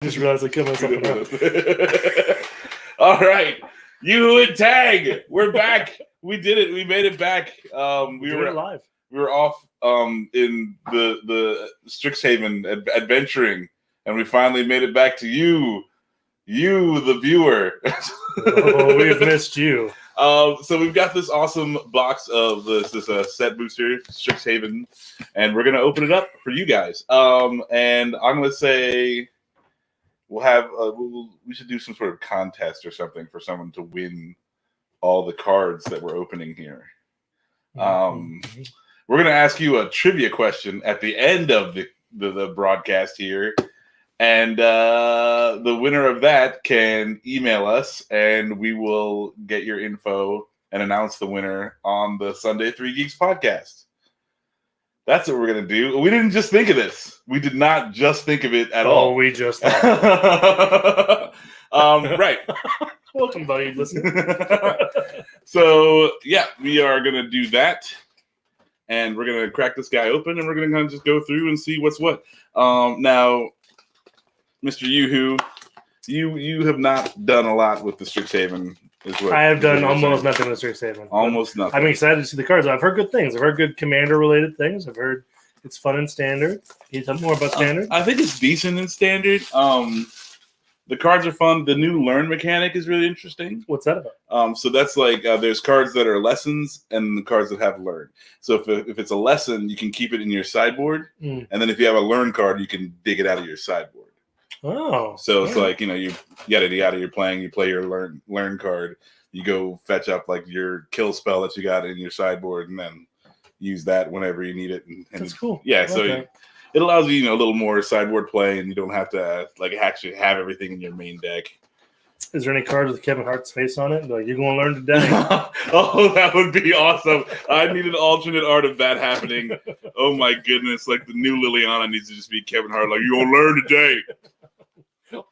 Just realized I killed myself. All right, Yoo-Hoo and Tang, we're back. We did it. We made it back. We were live. We were off in the Strixhaven adventuring, and we finally made it back to you, the viewer. Oh, we have missed you. So we've got this awesome box of this set booster, Strixhaven, and we're gonna open it up for you guys. And I'm gonna say we'll have we should do some sort of contest or something for someone to win all the cards that we're opening here. We're gonna ask you a trivia question at the end of the broadcast here. And the winner of that can email us, and we will get your info and announce the winner on the Sunday 3 Geeks podcast. That's what we're going to do. We didn't just think of this. We did not just think of it at all. Oh, we just thought. Right. Welcome, buddy. Listen. So, yeah, we are going to do that. And we're going to crack this guy open, and we're going to kind of just go through and see what's what. Now, Mr. Yoo-Hoo, you have not done a lot with the Strixhaven. I have done almost nothing with Strixhaven. Almost nothing. I'm excited to see the cards. I've heard good things. I've heard good commander-related things. I've heard it's fun in Standard. Can you tell me more about Standard? I think it's decent in Standard. The cards are fun. The new Learn mechanic is really interesting. What's that about? So that's like there's cards that are lessons and the cards that have Learn. So if it's a lesson, you can keep it in your sideboard. And then if you have a Learn card, you can dig it out of your sideboard. Oh, so it's like, you yada you're playing, you play your learn card, you go fetch up like your kill spell that you got in your sideboard, and then use that whenever you need it. And that's cool. Yeah, so it allows you, a little more sideboard play, and you don't have to like actually have everything in your main deck. Is there any cards with Kevin Hart's face on it? Like, you're going to learn today. Oh, that would be awesome. I need an alternate art of that happening. Oh my goodness, like the new Liliana needs to just be Kevin Hart. Like, you're going to learn today. All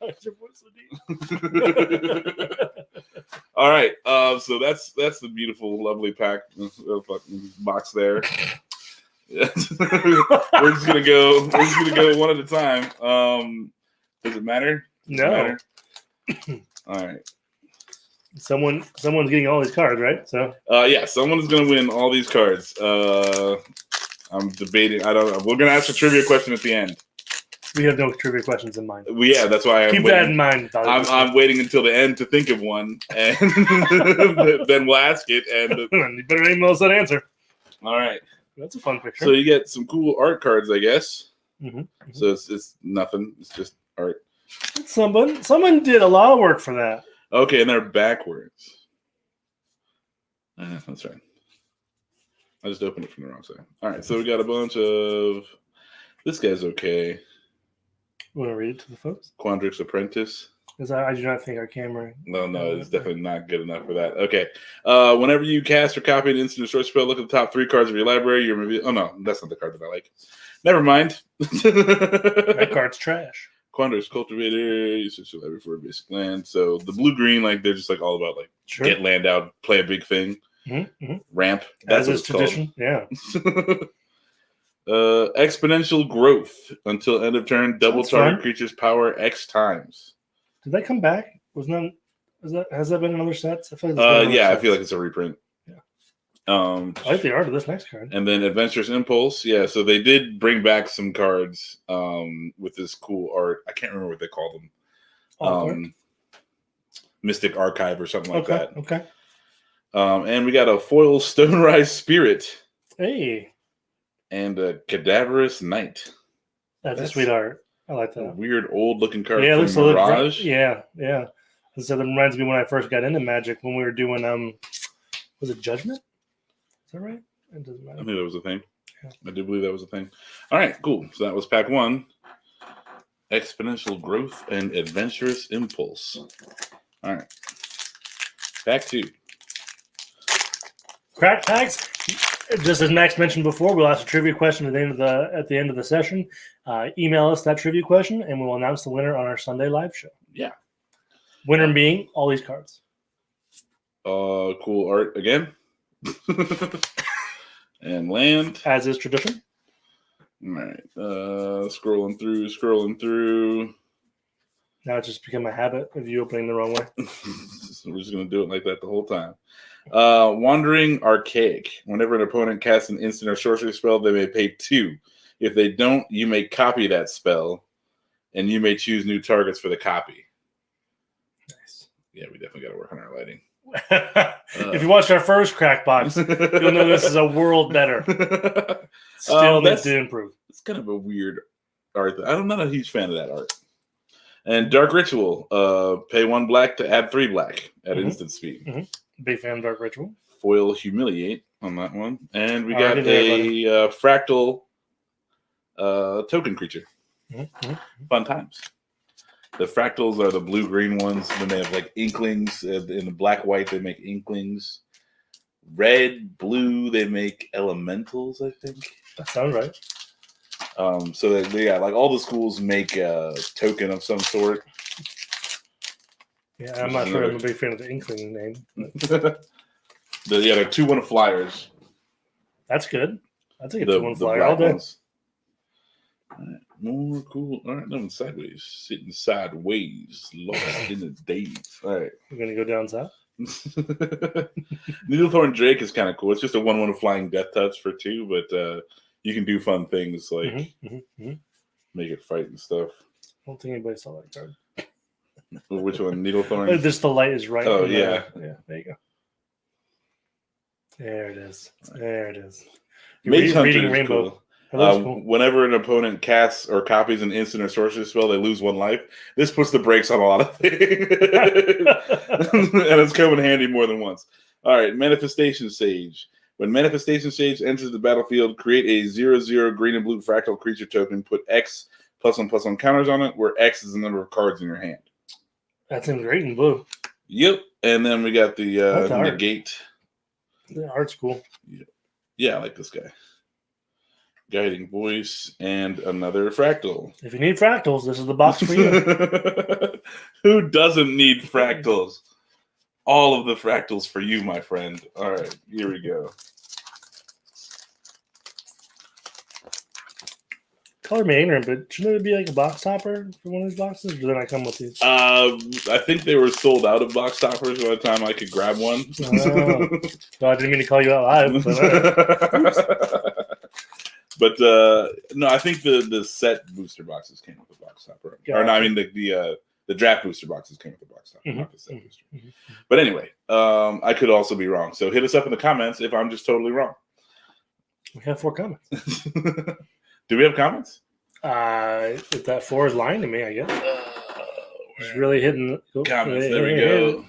right, so that's the beautiful, lovely pack box there. We're just gonna go one at a time. Does it matter? No. All right. Someone's getting all these cards, right? So yeah, someone's gonna win all these cards. I'm debating. I don't know. We're gonna ask a trivia question at the end. We have no trivia questions in mind. Yeah, that's why keep that in mind. I'm waiting until the end to think of one, and then we'll ask it. And you better email us that answer. All right, that's a fun picture. So you get some cool art cards, I guess. Mm-hmm. So it's nothing. It's just art. Someone did a lot of work for that. Okay, and they're backwards. That's right. I just opened it from the wrong side. All right, so we got a bunch of. This guy's okay. You want to read it to the folks? Quandrix Apprentice. Because I do not think our camera. No, it's definitely not good enough for that. Okay. Whenever you cast or copy an instant or short spell, look at the top 3 cards of your library. Oh, no, that's not the card that I like. Never mind. That card's trash. Quandrix Cultivator. You search your library for a basic land. So the blue-green, like, they're just like all about, like, get land out, play a big thing. Mm-hmm. Ramp. That's As is tradition. Called. Yeah. Exponential growth until end of turn. Double target creature's power X times. Did that come back? Has that been another set? I feel like I feel like it's a reprint. Yeah. I like the art of this next card. And then Adventurous Impulse. Yeah, so they did bring back some cards with this cool art. I can't remember what they called them. Mystic Archive or something like that. Okay. And we got a foil Stonerise Spirit. Hey. And a Cadaverous Knight. That's a sweet art. I like that. Weird old looking card from Mirage. Yeah. So that reminds me when I first got into Magic when we were doing was it Judgment? Is that right? It doesn't matter. I knew that was a thing. Yeah. I do believe that was a thing. All right, cool. So that was pack 1. Exponential Growth and Adventurous Impulse. All right. Pack 2. Crack tags. Just as Max mentioned before, we'll ask a trivia question at the end of the session. Email us that trivia question, and we'll announce the winner on our Sunday live show. Yeah. Winner being all these cards. Cool art again. And land. As is tradition. All right. Scrolling through. Now it's just become a habit of you opening the wrong way. We're just going to do it like that the whole time. Wandering Archaic. Whenever an opponent casts an instant or sorcery spell, they may pay 2. If they don't, you may copy that spell, and you may choose new targets for the copy. Nice. Yeah, we definitely got to work on our lighting. If you watched our first crack box, you'll know this is a world better. Still needs to improve. It's kind of a weird art. I'm not a huge fan of that art. And Dark Ritual. Pay 1 black to add 3 black at instant speed. Mm-hmm. Big fan of Dark Ritual. Foil Humiliate on that one. And we Already got a fractal token creature. Mm-hmm. Fun times. The fractals are the blue-green ones. Then they have like inklings. In the black-white, they make inklings. Red, blue, they make elementals, I think. That sounds right. So they got like all the schools make a token of some sort. Yeah, I'm not sure I'm a big fan of the inkling name. They're 2/1 flyers. That's good. I think it's a 1 flyer all day. All right, more cool. All right, no, sideways. Sitting sideways. Lost in the days. All right. We're going to go down south. Needlethorn Drake is kind of cool. It's just a 1/1 flying death touch for 2, but you can do fun things like make it fight and stuff. I don't think anybody saw that card. Which one? Needlethorn? Just the light is right. Oh, yeah. Yeah, there you go. There it is. There it is. Mage Hunter reading is Rainbow. cool. Cool. Whenever an opponent casts or copies an instant or sorcery spell, they lose 1 life. This puts the brakes on a lot of things. And it's come in handy more than once. All right, Manifestation Sage. When Manifestation Sage enters the battlefield, create a 0/0 green and blue fractal creature token. Put X +1/+1 counters on it, where X is the number of cards in your hand. That seems great in blue. Yep. And then we got the negate. The art's cool. Yeah, I like this guy. Guiding Voice and another fractal. If you need fractals, this is the box for you. Who doesn't need fractals? All of the fractals for you, my friend. All right, here we go. Color me ignorant, but shouldn't it be like a box topper for one of these boxes? Or do they not come with these? I think they were sold out of box toppers by the time I could grab one. Well, I didn't mean to call you out live, but but no, I think the set booster boxes came with a box topper. Yeah, or no, I mean the draft booster boxes came with a box topper, not the set booster. But anyway, I could also be wrong. So hit us up in the comments if I'm just totally wrong. We have 4 comments. Do we have comments? If that 4 is lying to me, I guess. Just really hitting comments. There we go.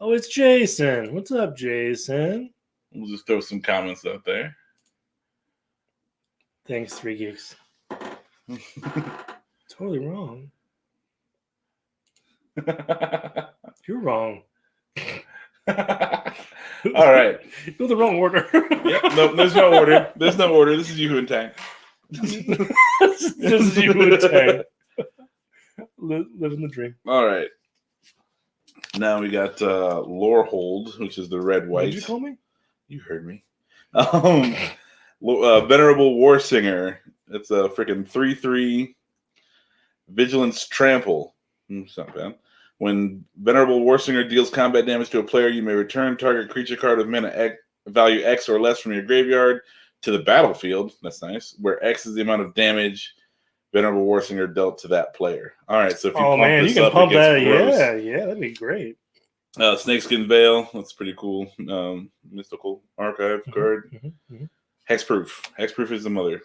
Oh, it's Jason. What's up, Jason? We'll just throw some comments out there. Thanks, 3 Geeks. Totally wrong. You're wrong. All right. Go the wrong order. Yep. No, there's no order. There's no order. This is Yoo-Hoo and Tang. This is Yoo-Hoo and Tang. Living the dream. All right. Now we got Lorehold, which is the red white. What did you call me? You heard me. Venerable War Singer. It's a freaking 3/3 Vigilance Trample. It's not bad. When Venerable War Singer deals combat damage to a player, you may return target creature card with mana value X or less from your graveyard to the battlefield. That's nice. Where X is the amount of damage Venerable War Singer dealt to that player. All right, so if you pump this up, it gets gross. Yeah, that'd be great. Snakeskin Veil. That's pretty cool. Mystical Archive card. Hexproof. Hexproof is the mother.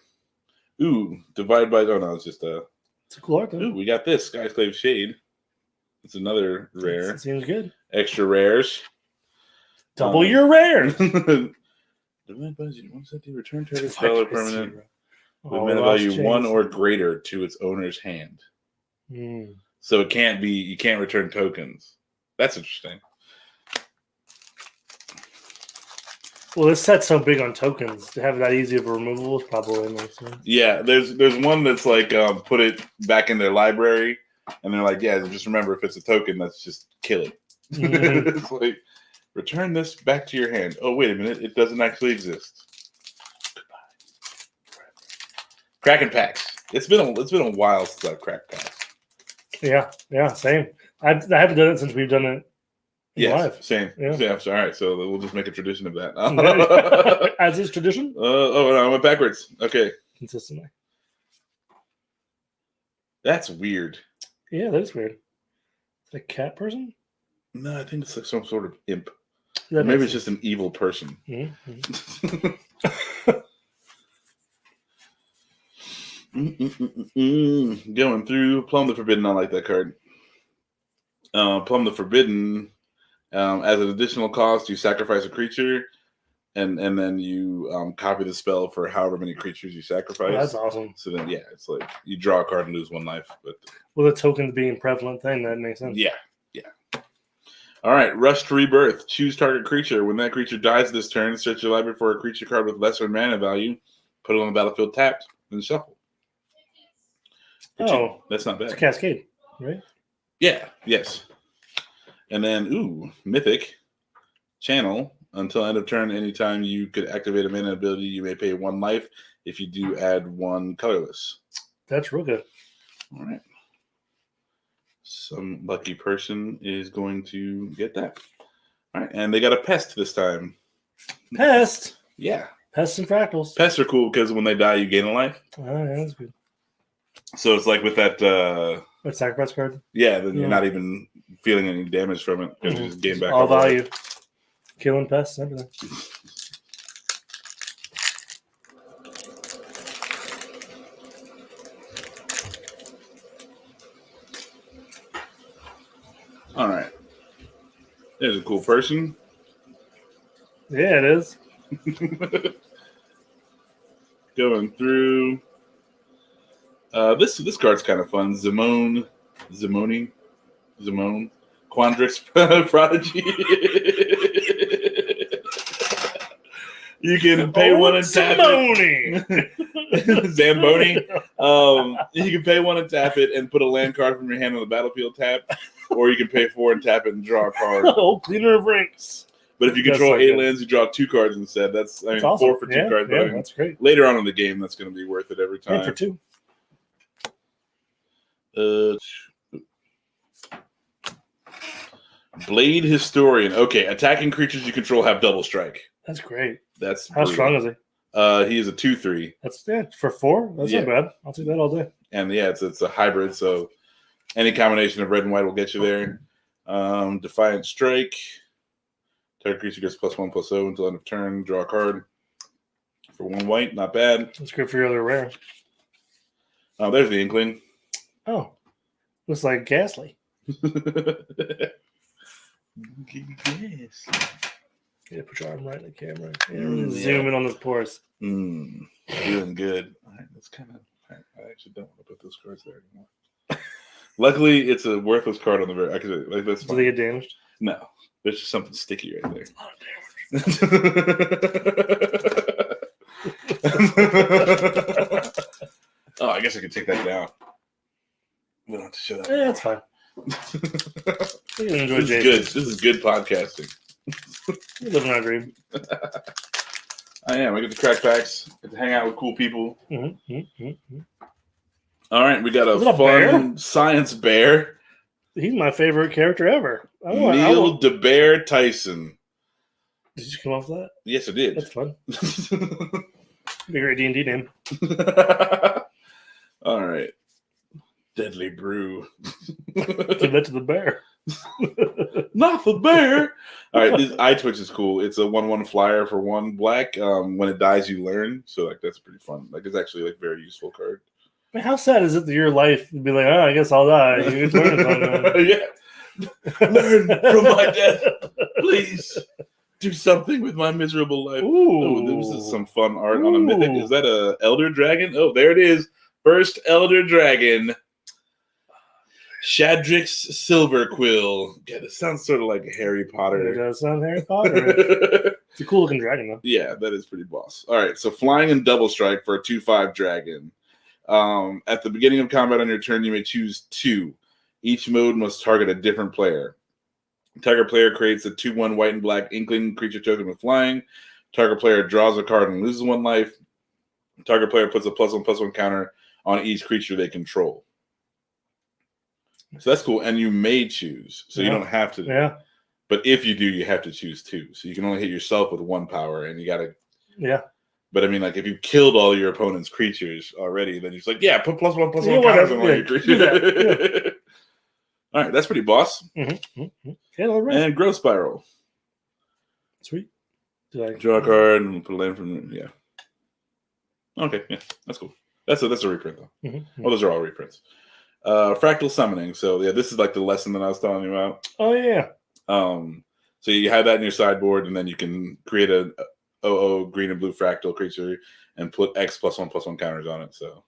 Ooh, Divide by... Oh, no, it's just a... It's a cool art, though. Ooh, we got this. Skyclave Shade. It's another rare. That seems good. Extra rares. Double your rares. Divide by 0. Once that you return target spell or permanent with mana value 1 or greater to its owner's hand. So it can't be... You can't return tokens. That's interesting. Well, this set's so big on tokens. To have that easy of a removal is probably makes sense. Yeah, there's one that's like put it back in their library, and they're like, yeah, just remember if it's a token, that's just kill it. It's like return this back to your hand. Oh, wait a minute, it doesn't actually exist. Goodbye. Cracking packs. It's been a while since I've cracked packs. Yeah, same. I haven't done it since we've done it live. Same. Yeah. Yeah. So, all right. So we'll just make a tradition of that. As is tradition. No, I went backwards. Okay. Consistently. That's weird. Yeah, that is weird. Is it a cat person? No, I think it's like some sort of imp. That Or maybe makes it's just an evil person. Mm-hmm. Going through Plumb the Forbidden. I like that card. Plumb the Forbidden. As an additional cost, you sacrifice a creature, and then you copy the spell for however many creatures you sacrifice. Oh, that's awesome. So then, yeah, it's like you draw a card and lose 1 life. But With a token being a prevalent thing, that makes sense. yeah. All right, Rush to Rebirth. Choose target creature. When that creature dies this turn, search your library for a creature card with lesser mana value. Put it on the battlefield tapped, then shuffle. That's not bad. It's a cascade, right? Yeah, yes. And then, Mythic. Channel. Until end of turn, anytime you could activate a mana ability, you may pay 1 life. If you do, add 1 colorless. That's real good. All right. Some lucky person is going to get that. All right, and they got a pest this time. Pest? Yeah. Pests and fractals. Pests are cool because when they die, you gain a life. Oh, yeah, that's good. So it's like with that... What, sacrifice card? Yeah, then you're not even feeling any damage from it because you just gain back all value. Life. Killing pests and everything. All right. There's a cool person. Yeah, it is. Going through. This card's kind of fun. Zimone, Quandrix Prodigy. You can pay 1 and tap it. Zamboni. You can pay 1 and tap it and put a land card from your hand on the battlefield tap, or you can pay 4 and tap it and draw a card. Oh, cleaner of ranks. But if you control 8 lands, you draw 2 cards instead. That's awesome. 4 for 2 cards. Yeah, that's great. Later on in the game, that's going to be worth it every time. 1 for 2. Blade Historian. Okay, attacking creatures you control have double strike. That's great. That's how strong is he? He is a 2/3. That's for 4. That's not bad. I'll take that all day. And it's a hybrid, so any combination of red and white will get you there. Defiant Strike. Target creature gets +1/+0 until end of turn. Draw a card for 1 white. Not bad. That's good for your other rare. Oh, there's the Inkling. Oh, looks like Ghastly. Yes. Yeah, put your arm right in the camera. Yeah, zoom in on those pores. Doing good. All right, that's kind of. I actually don't want to put those cards there anymore. Luckily, it's a worthless card on the very. Actually, like that's. Do they get damaged? No, there's just something sticky right there. A lot of damage. Oh, I guess I could take that down. We don't have to show that. Yeah, that's fine. You can enjoy this is good. This is good podcasting. You're living our dream. I am. I get to crack packs. Get to hang out with cool people. All right, we got a fun science bear. He's my favorite character ever. Neil DeBear Tyson. Did you come off that? Yes, I did. That's fun. Be a great D&D name. All right. Deadly Brew. Give that to the bear. Not the bear. All right, this Eye Twitch is cool. It's a 1/1 flyer for 1 black. When it dies, you learn. So that's pretty fun. It's actually very useful card. I mean, how sad is it that your life would be like, I guess I'll die. You learn something. Yeah. Learn from my death. Please do something with my miserable life. Ooh. This is some fun art on a mythic. Is that a Elder Dragon? Oh, there it is. First Elder Dragon. Shadrix Silverquill. Yeah, this sounds sort of like Harry Potter. It does sound Harry Potter. It's a cool looking dragon, though. Yeah, that is pretty boss. All right, so flying and double strike for a 2/5 dragon. At the beginning of combat on your turn, you may choose 2. Each mode must target a different player. Target player creates a 2/1 white and black Inkling creature token with flying. Target player draws a card and loses 1 life. Target player puts a +1/+1 counter on each creature they control. So that's cool. And you may choose. So you don't have to. Yeah. But if you do, you have to choose 2. So you can only hit yourself with 1 power, and you got to. Yeah. But I mean, like, if you killed all your opponent's creatures already, then you're just like, yeah, put +1/+1 counters on all your creatures. Yeah. All right, that's pretty boss. Okay, all right. And Growth Spiral. Sweet. Draw a card and put a land from yeah. Okay, yeah, that's cool. That's a reprint though. Well, those are all reprints. Fractal Summoning. So yeah, this is like the lesson that I was telling you about. Oh yeah. So you have that in your sideboard, and then you can create a 0/0 green and blue fractal creature and put X +1/+1 counters on it. So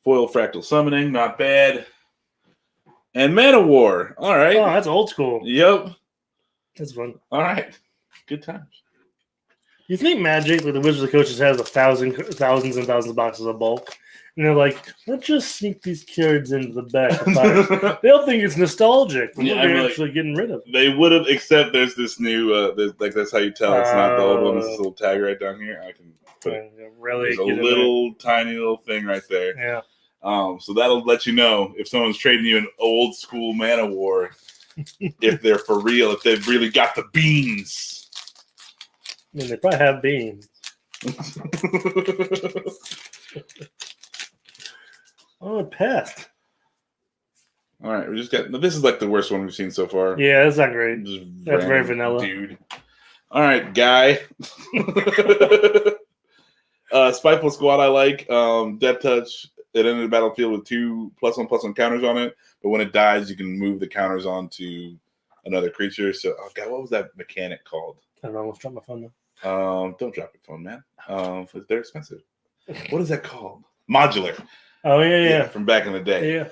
foil Fractal Summoning, not bad. And Mana War. All right. Oh, that's old school. Yep. That's fun. All right. Good times. You think Magic, like the Wizards of Coaches, has thousands and thousands of boxes of bulk, and they're like, let's just sneak these cards into the back of packs. They'll think it's nostalgic. But they're actually getting rid of it. They would have, except there's this new, that's how you tell it's not the old one. There's this little tag right down here. I can put it. Really, there's a little tiny little thing right there. Yeah. So that'll let you know if someone's trading you an old school Mana War, if they're for real, if they've really got the beans. I mean, they probably have beans. Oh, it passed. All right, we just got. This is like the worst one we've seen so far. Yeah, that's not great. Just That's very vanilla, dude. All right, guy. Spiteful Squad, I like. Death Touch. It enters the battlefield with 2 +1/+1 counters on it, but when it dies, you can move the counters onto another creature. So, oh god, what was that mechanic called? I don't know. Let's drop my phone now. Don't drop your phone, man. They're expensive. What is that called? Modular. Oh yeah. From back in the day. Yeah.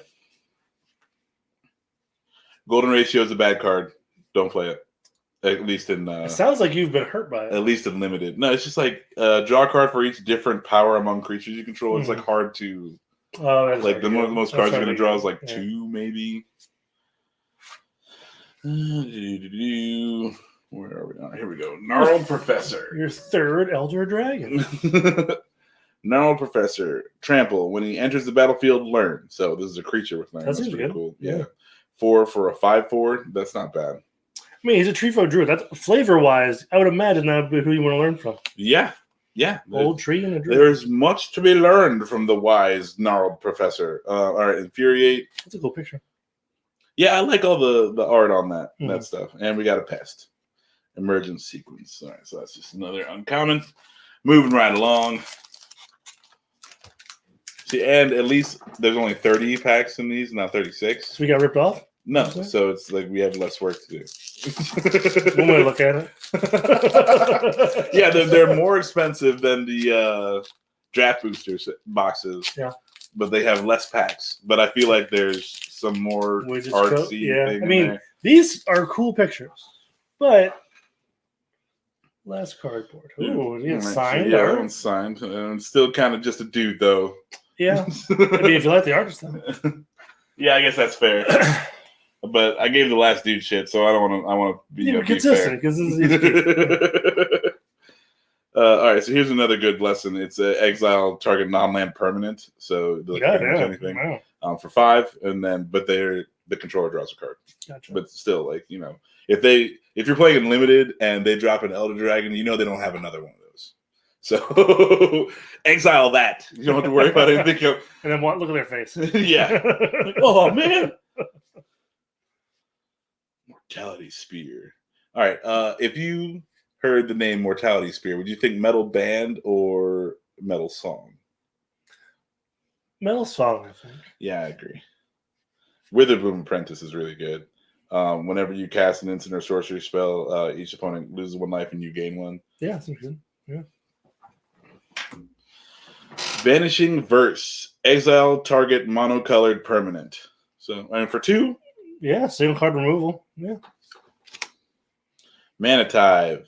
Golden Ratio is a bad card. Don't play it. At least in. It sounds like you've been hurt by it. At least in limited. No, it's just like draw a card for each different power among creatures you control. It's like hard to. Oh, that's like the most cards you're gonna draw is like 2, maybe. Where are we? Here we go. Gnarled Professor. Your third Elder Dragon. Gnarled Professor. Trample. When he enters the battlefield, learn. So this is a creature with learn. That's pretty good. Cool. Yeah. 4 for a 5/4. That's not bad. I mean, he's a Treefo Druid. That's flavor-wise, I would imagine that would be who you want to learn from. Yeah. Old tree and a druid. There's much to be learned from the wise Gnarled Professor. All right, Infuriate. That's a cool picture. Yeah, I like all the art on that stuff. And we got a Pest. Emergent Sequence. All right, so that's just another uncommon. Moving right along. See, and at least there's only 30 packs in these, not 36. So we got ripped off? No, so it's like we have less work to do. One way to look at it. Yeah, they're more expensive than the draft boosters boxes. Yeah. But they have less packs. But I feel like there's some more artsy thing. I mean, these are cool pictures, but less cardboard. Ooh, it's signed. Yeah, everyone's signed. And still kind of just a dude, though. Yeah. I mean, if you like the artist, then. Yeah, I guess that's fair. But I gave the last dude shit, so I don't want to. I want to be consistent because this is all right, so here's another good lesson. It's exile target non-land permanent, so they'll anything for 5, and then but the controller draws a card. Gotcha. But still, like if you're playing in limited and they drop an Elder Dragon, they don't have another one of those. So exile that. You don't have to worry about anything. And then look at their face. Yeah. Like, oh man. Mortality Spear. All right. If you heard the name Mortality Spear, would you think Metal Band or Metal Song? Metal Song, I think. Yeah, I agree. Witherbloom Apprentice is really good. Whenever you cast an instant or sorcery spell, each opponent loses 1 life and you gain 1. Yeah, that's good. Yeah. Vanishing Verse. Exile target monocolored permanent. So, for 2. Yeah, single card removal. Yeah. Manitive.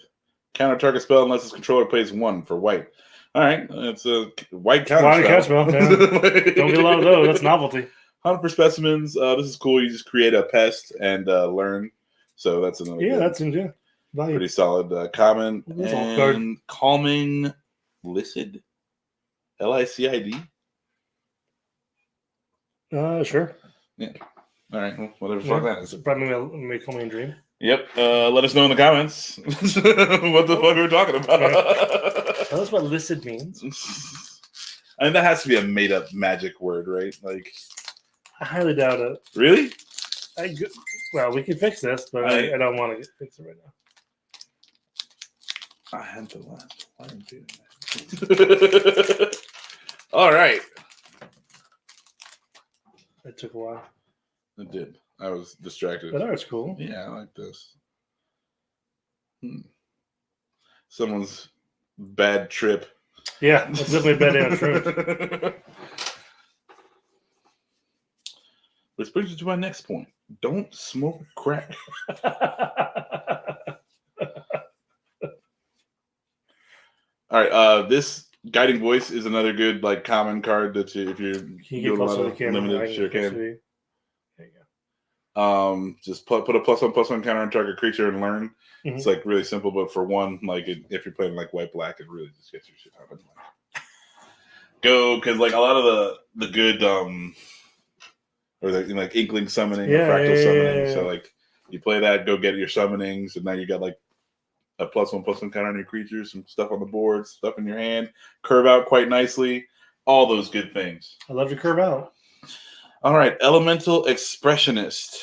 Counter target spell unless its controller plays 1 for white. All right. It's a white counter spell. Yeah. Don't get a lot of those. That's novelty. Hunt for specimens. This is cool. You just create a pest and learn. So that's another. Yeah, that's value. Pretty solid common. And Calming Licid. LICID. Sure. Yeah. All right, well, whatever the fuck that is. Probably may call me a dream. Yep. Let us know in the comments what the fuck we're talking about. Tell us what listed means. I mean, that has to be a made-up magic word, right? Like, I highly doubt it. Really? Well, we can fix this, but I don't want to fix it right now. I had the last. Why didn't do that? All right. It took a while. It did. I was distracted. That art's cool. Yeah, I like this. Someone's bad trip. Yeah, that's definitely a bad day on shrooms. Which brings us to my next point. Don't smoke crack. All right, this guiding voice is another good like common card that if you're doing a lot of limited, sure can. There you go. Just put a +1/+1 counter on target creature and learn. Mm-hmm. It's like really simple, but for one, like if you're playing like white black, it really just gets your shit out of it. Go because like a lot of the good or like inkling summoning or fractal summoning. So like you play that, go get your summonings, and now you got like a +1/+1 counter on your creatures, some stuff on the board, stuff in your hand, curve out quite nicely, all those good things. I love to curve out. All right, Elemental Expressionist.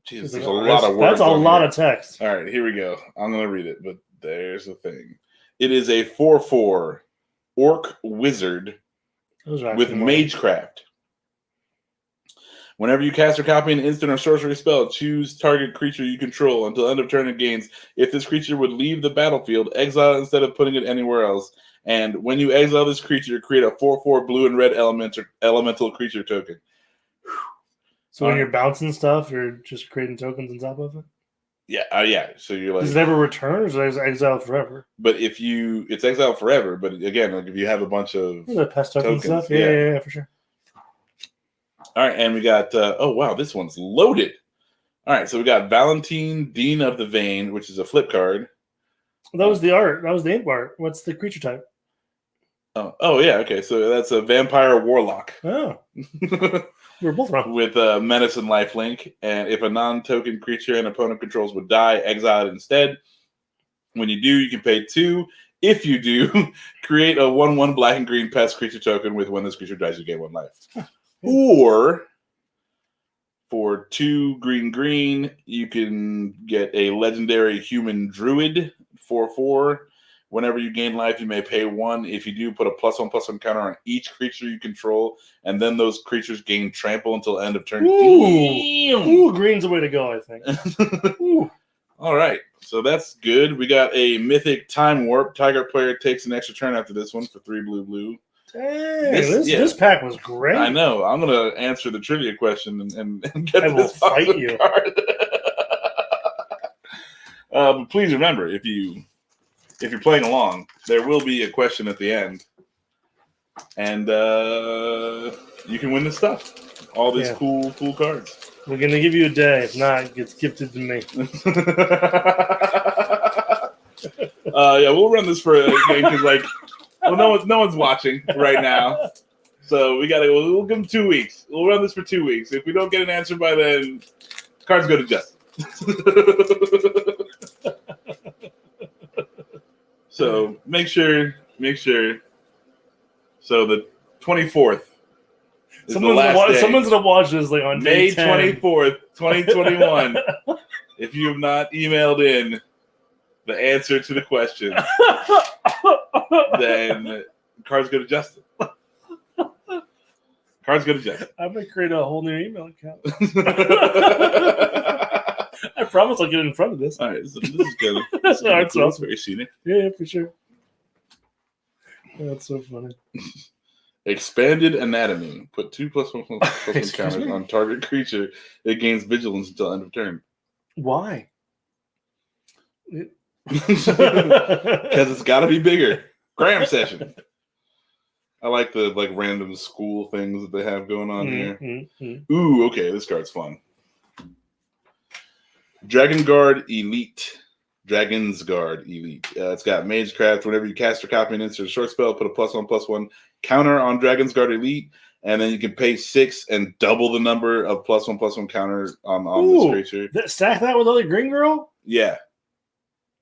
Jeez, there's a lot of words. That's a lot of text. All right, here we go. I'm going to read it, but there's the thing. It is a 4/4 Orc Wizard with Magecraft. Whenever you cast or copy an instant or sorcery spell, choose target creature you control until end of turn it gains. If this creature would leave the battlefield, exile it instead of putting it anywhere else. And when you exile this creature, create a 4/4 blue and red elemental creature token. So when you're bouncing stuff, you're just creating tokens on top of it? Yeah, yeah. So you're like, does it ever return, or is it exiled forever? But it's exiled forever. But again, like if you have a bunch of the pest tokens stuff, yeah, for sure. All right, and we got oh wow, this one's loaded. All right, so we got Valentine, Dean of the Vein, which is a flip card. That was the art. That was the imp art. What's the creature type? Oh yeah, okay. So that's a vampire warlock. Oh. We were both wrong. With menace and lifelink, and if a non-token creature an opponent controls would die, exile it instead. When you do, you can pay 2. If you do, create a 1/1 black and green pest creature token with when this creature dies, you gain 1 life. Or for 2 green, you can get a legendary human druid 4/4. Whenever you gain life, you may pay 1. If you do, put a +1/+1 counter on each creature you control, and then those creatures gain trample until end of turn. Ooh, green's the way to go, I think. Ooh. All right, so that's good. We got a Mythic Time Warp. Target player takes an extra turn after this one for 3 blue. Dang, this pack was great. I know. I'm going to answer the trivia question and get I this will fight you. card. But please remember, if you're playing along, there will be a question at the end, and you can win this stuff. All these cool cards. We're gonna give you a day. If not, it gets gifted to me. Yeah, we'll run this for a game because, no one's watching right now, so we'll give them 2 weeks. We'll run this for 2 weeks. If we don't get an answer by then, cards go to Justin. So make sure. So the 24th. Someone's gonna watch this on May 24th, 2021. If you have not emailed in the answer to the question, then cards go to Justin. Cards go to Justin. I'm gonna create a whole new email account. I promise I'll get in front of this. All right, so this is good. This is cool. It's very scenic. Yeah, for sure. That's so funny. Expanded Anatomy. Put 2 +1/+1 counters on target creature. It gains vigilance until end of turn. Why? Because it's got to be bigger. Cram session. I like the random school things that they have going on here. Ooh, okay, this card's fun. Dragon's Guard Elite. It's got Magecraft. Whenever you cast or copy an instant short spell, put a +1/+1 counter on Dragon's Guard Elite. And then you can pay 6 and double the number of +1/+1 counters on this creature. Stack that with other green girl? Yeah.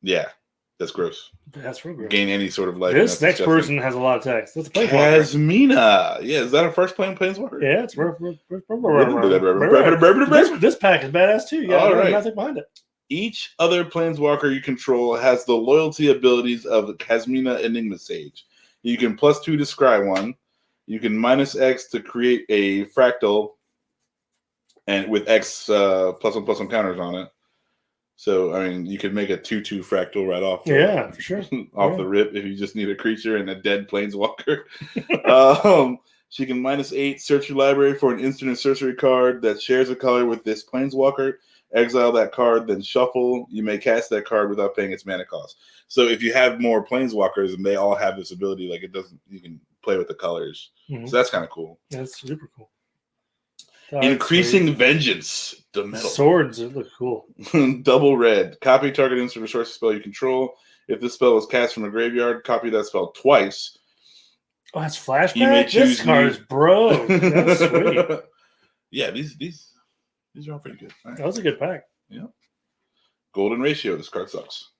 That's gross. That's real gross. Gain any sort of life. This next person has a lot of text. That's a Planeswalker. Kasmina. Yeah, is that a first Planeswalker? Yeah, it's this pack is badass too. Yeah, all right. Nothing behind it. Each other Planeswalker you control has the loyalty abilities of the Kasmina Enigma Sage. You can +2 to scry one. You can -X to create a fractal, and with X +1/+1 counters on it. So, I mean, you could make a 2/2 fractal right off. Yeah, for sure. Off the rip if you just need a creature and a dead Planeswalker. She can -8, search your library for an instant or sorcery card that shares a color with this Planeswalker. Exile that card, then shuffle. You may cast that card without paying its mana cost. So if you have more Planeswalkers and they all have this ability, like you can play with the colors. Mm-hmm. So that's kind of cool. That's super cool. Increasing Vengeance. The metal. Swords look cool. Double red. Copy target instant or sorcery spell you control. If this spell was cast from a graveyard, copy that spell twice. Oh, that's flashback? This card is broke. That's sweet. Yeah, these are all pretty good. Right. That was a good pack. Yeah. Golden Ratio. This card sucks.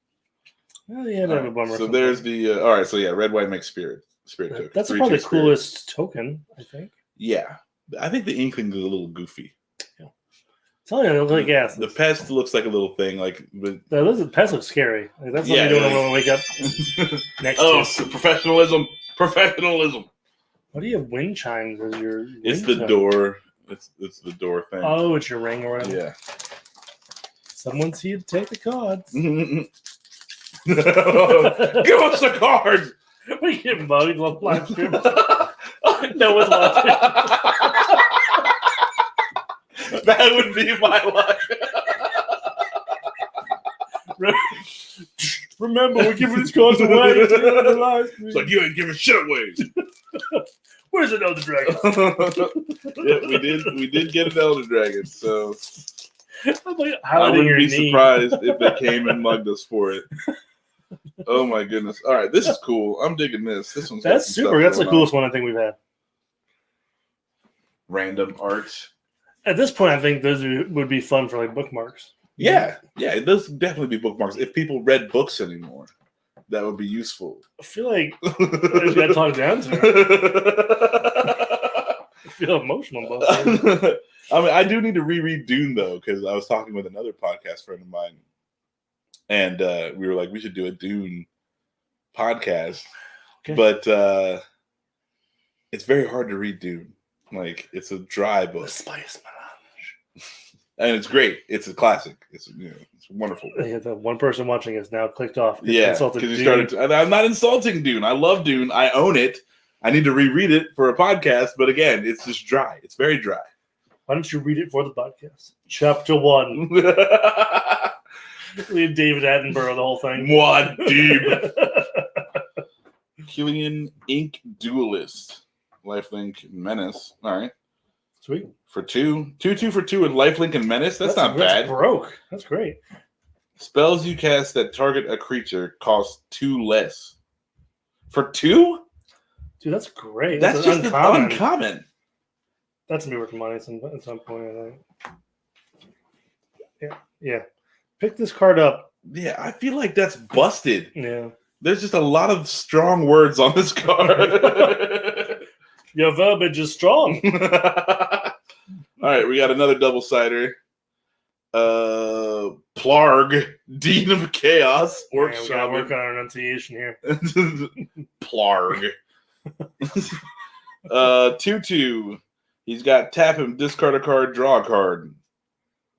Well, yeah, have a bummer. So there's the all right. So yeah, red white makes spirit token. That's probably the coolest token, I think. Yeah, I think the Inkling is a little goofy. Yeah. Tell you, it looks like ass. The pest looks like a little thing, but the pest looks scary. Like, that's something you don't want to wake up next to. So professionalism. What do you have wind chimes as your? It's the door. It's the door thing. Oh, it's your ring or whatever. Yeah. Someone's here to take the cards. Give us the cards. We get mugged on live stream. No one's watching. That would be my luck. Remember, we're giving these cards away. It's like you ain't giving shit away. Where's an Elder Dragon? Yeah, we did get an Elder Dragon, so like, I wouldn't be surprised if they came and mugged us for it. Oh my goodness! All right, this is cool. I'm digging this. This one's that's super. That's the coolest one I think we've had. Random art. At this point, I think those would be fun for like bookmarks. Yeah, those definitely be bookmarks. If people read books anymore, that would be useful. I feel like I got talked down to. I feel emotional about that. I mean, I do need to reread Dune though, because I was talking with another podcast friend of mine, and we were like, we should do a Dune podcast, but it's very hard to read Dune. Like, it's a dry book. The Spice Melange. And it's great. It's a classic. It's wonderful. Yeah, the one person watching is now clicked off. Yeah, because he started. I'm not insulting Dune. I love Dune. I own it. I need to reread it for a podcast, but again, it's just dry. It's very dry. Why don't you read it for the podcast? Chapter 1. Leave David Attenborough the whole thing. What deep? Killian Ink Duelist. Lifelink Menace. All right. Sweet. For 2. 2/2 for 2 with Lifelink and Menace. That's not bad. Broke. That's great. Spells you cast that target a creature cost 2 less. For 2? Dude, that's great. That's just uncommon. That's gonna be worth money at some point, I think. Yeah. Pick this card up. Yeah, I feel like that's busted. Yeah. There's just a lot of strong words on this card. Your verbiage is strong. All right, we got another double-sider. Plarg, Dean of Chaos. We gotta work on our enunciation here. Plarg. 2/2. He's got tap him, discard a card, draw a card.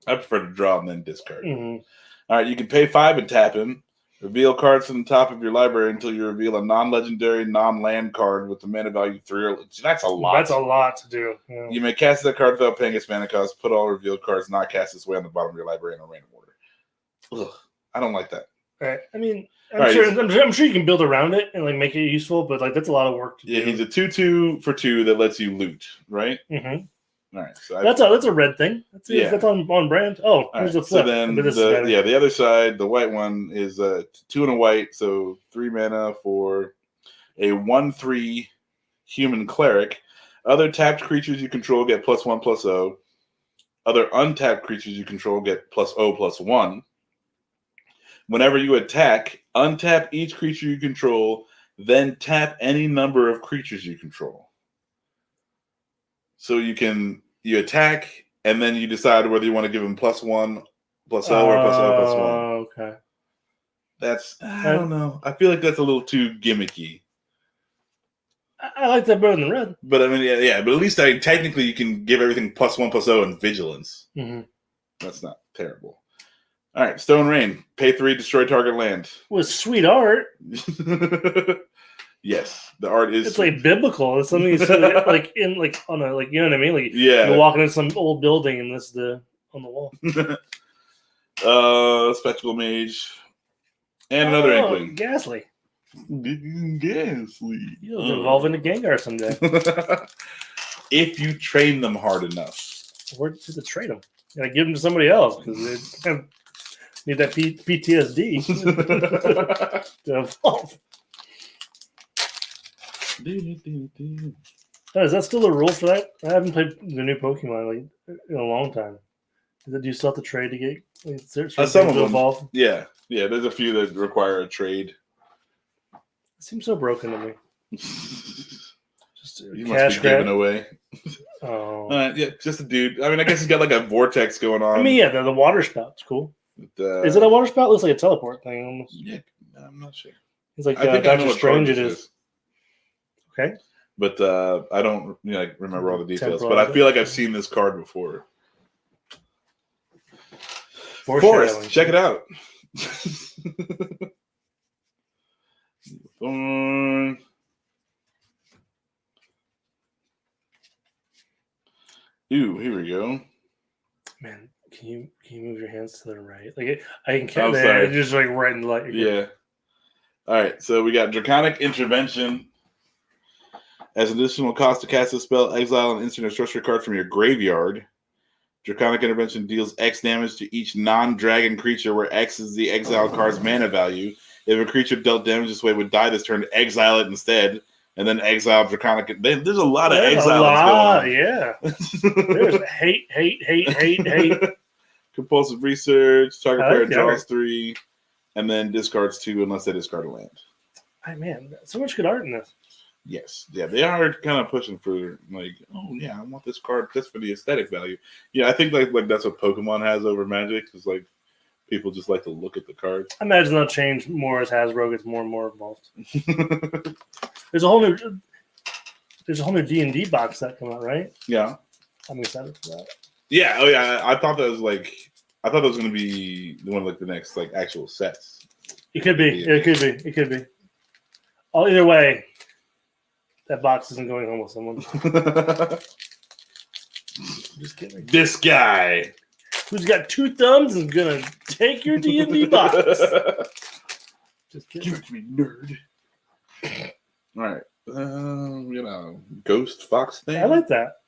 I prefer to draw and then discard. Mm-hmm. All right, you can pay 5 and tap him. Reveal cards from the top of your library until you reveal a non-legendary, non-land card with the mana value 3 or less. That's a lot. That's a lot to do. Yeah. You may cast that card without paying its mana cost. Put all revealed cards not cast this way on the bottom of your library in a random order. Ugh, I don't like that. All right. I mean, I'm sure you can build around it and like make it useful, but like that's a lot of work to do. Yeah, he's a 2/2 for 2 that lets you loot, right? Mm-hmm. All right, so that's a red thing. That's on brand. Oh, there's a flip. So then the other side, the white one is 2 and a white, so 3 mana for a 1/3 human cleric. Other tapped creatures you control get +1/+0. Other untapped creatures you control get +0/+1. Whenever you attack, untap each creature you control, then tap any number of creatures you control. So you attack, and then you decide whether you want to give them +1/+0 or +0/+1. Okay. I don't know. I feel like that's a little too gimmicky. I like that better than red. But I mean, yeah. But at least technically you can give everything +1/+0 and vigilance. Mm-hmm. That's not terrible. All right, Stone Rain. Pay 3, destroy target land. With sweet art. Yes, the art is. It's like biblical. It's something you see like in on a you know what I mean? Like you're walking in some old building and this on the wall. Spectacle Mage. And another Inkling. Ghastly. Ghastly. You'll evolve into Gengar someday. If you train them hard enough. Or just to trade them. You gotta give them to somebody else because they need that PTSD to evolve. Oh, is that still the rule for that? I haven't played the new Pokemon in a long time. Do you still have to trade to get some of them evolve? Yeah. There's a few that require a trade. It seems so broken to me. Just you must be giving away. Oh, yeah, just a dude. I mean, I guess he's got like a vortex going on. I mean, yeah, the water spout's cool. But, is it a water spout? It looks like a teleport thing almost. Yeah, I'm not sure. He's like, I think I know what Strange it is. Okay. But I don't remember all the details. But I feel like I've seen this card before. Forest, check it out. Ooh, here we go. Man, can you move your hands to the right? Like I can catch it just like right in the light. Yeah. All right, so we got Draconic Intervention. As an additional cost to cast a spell, exile an instant or sorcery card from your graveyard. Draconic Intervention deals X damage to each non-dragon creature, where X is the exiled card's mana value. If a creature dealt damage this way would die this turn, exile it instead, and then exile Draconic. There's a lot of exile going on. Yeah. There's hate. Compulsive Research. Target player draws 3, and then discards 2 unless they discard a land. Oh, man, so much good art in this. Yes, yeah, they are kind of pushing for like, oh yeah, I want this card just for the aesthetic value. Yeah, I think like that's what Pokemon has over Magic. Is like people just like to look at the cards. I imagine they'll change more as Hasbro gets more and more involved. There's a whole new D&D box set coming out, right? Yeah, I'm excited for that. Yeah, oh yeah, I thought that was going to be one of like the next like actual sets. It could be. Yeah. It could be. Oh, either way. That box isn't going home with someone. Just kidding. This guy who's got 2 thumbs is gonna take your D&D box. Just kidding. Give it to me, nerd. All right. Ghost Fox thing. I like that.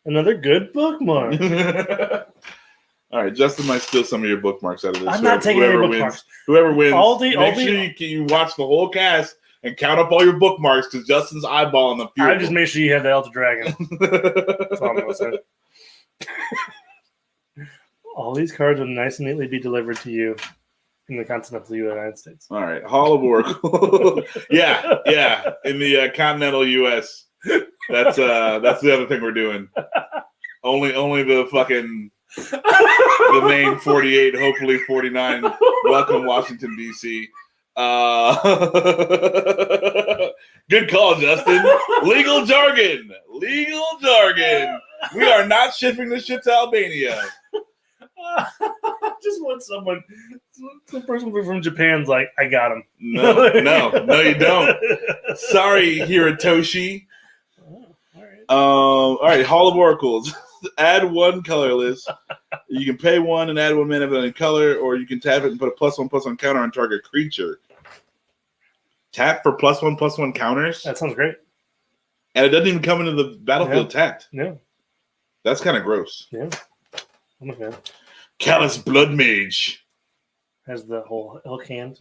Another good bookmark. All right, Justin might steal some of your bookmarks out of this. I'm not taking any bookmarks. Whoever wins, make sure you watch the whole cast. And count up all your bookmarks because Justin's eyeballing them. I just make sure you have the Elder Dragon. That's all I'm going to say. All these cards will nice and neatly be delivered to you in the continent of the United States. All right. Hall of Oracle. yeah. In the continental U.S. That's the other thing we're doing. Only the fucking the main 48, hopefully 49. Welcome, Washington, D.C. Good call, Justin. Legal jargon. We are not shipping this shit to Albania. I just want someone. The person from Japan's like, I got him. No, you don't. Sorry, Hirotoshi. All right. Hall of Oracles. Add 1 colorless. You can pay 1 and add 1 mana of any color, or you can tap it and put a +1/+1 counter on target creature. Tap for +1/+1 counters? That sounds great. And it doesn't even come into the battlefield tapped. Yeah. That's kind of gross. Yeah. I'm a fan. Callous Blood Mage. Has the whole elk hand.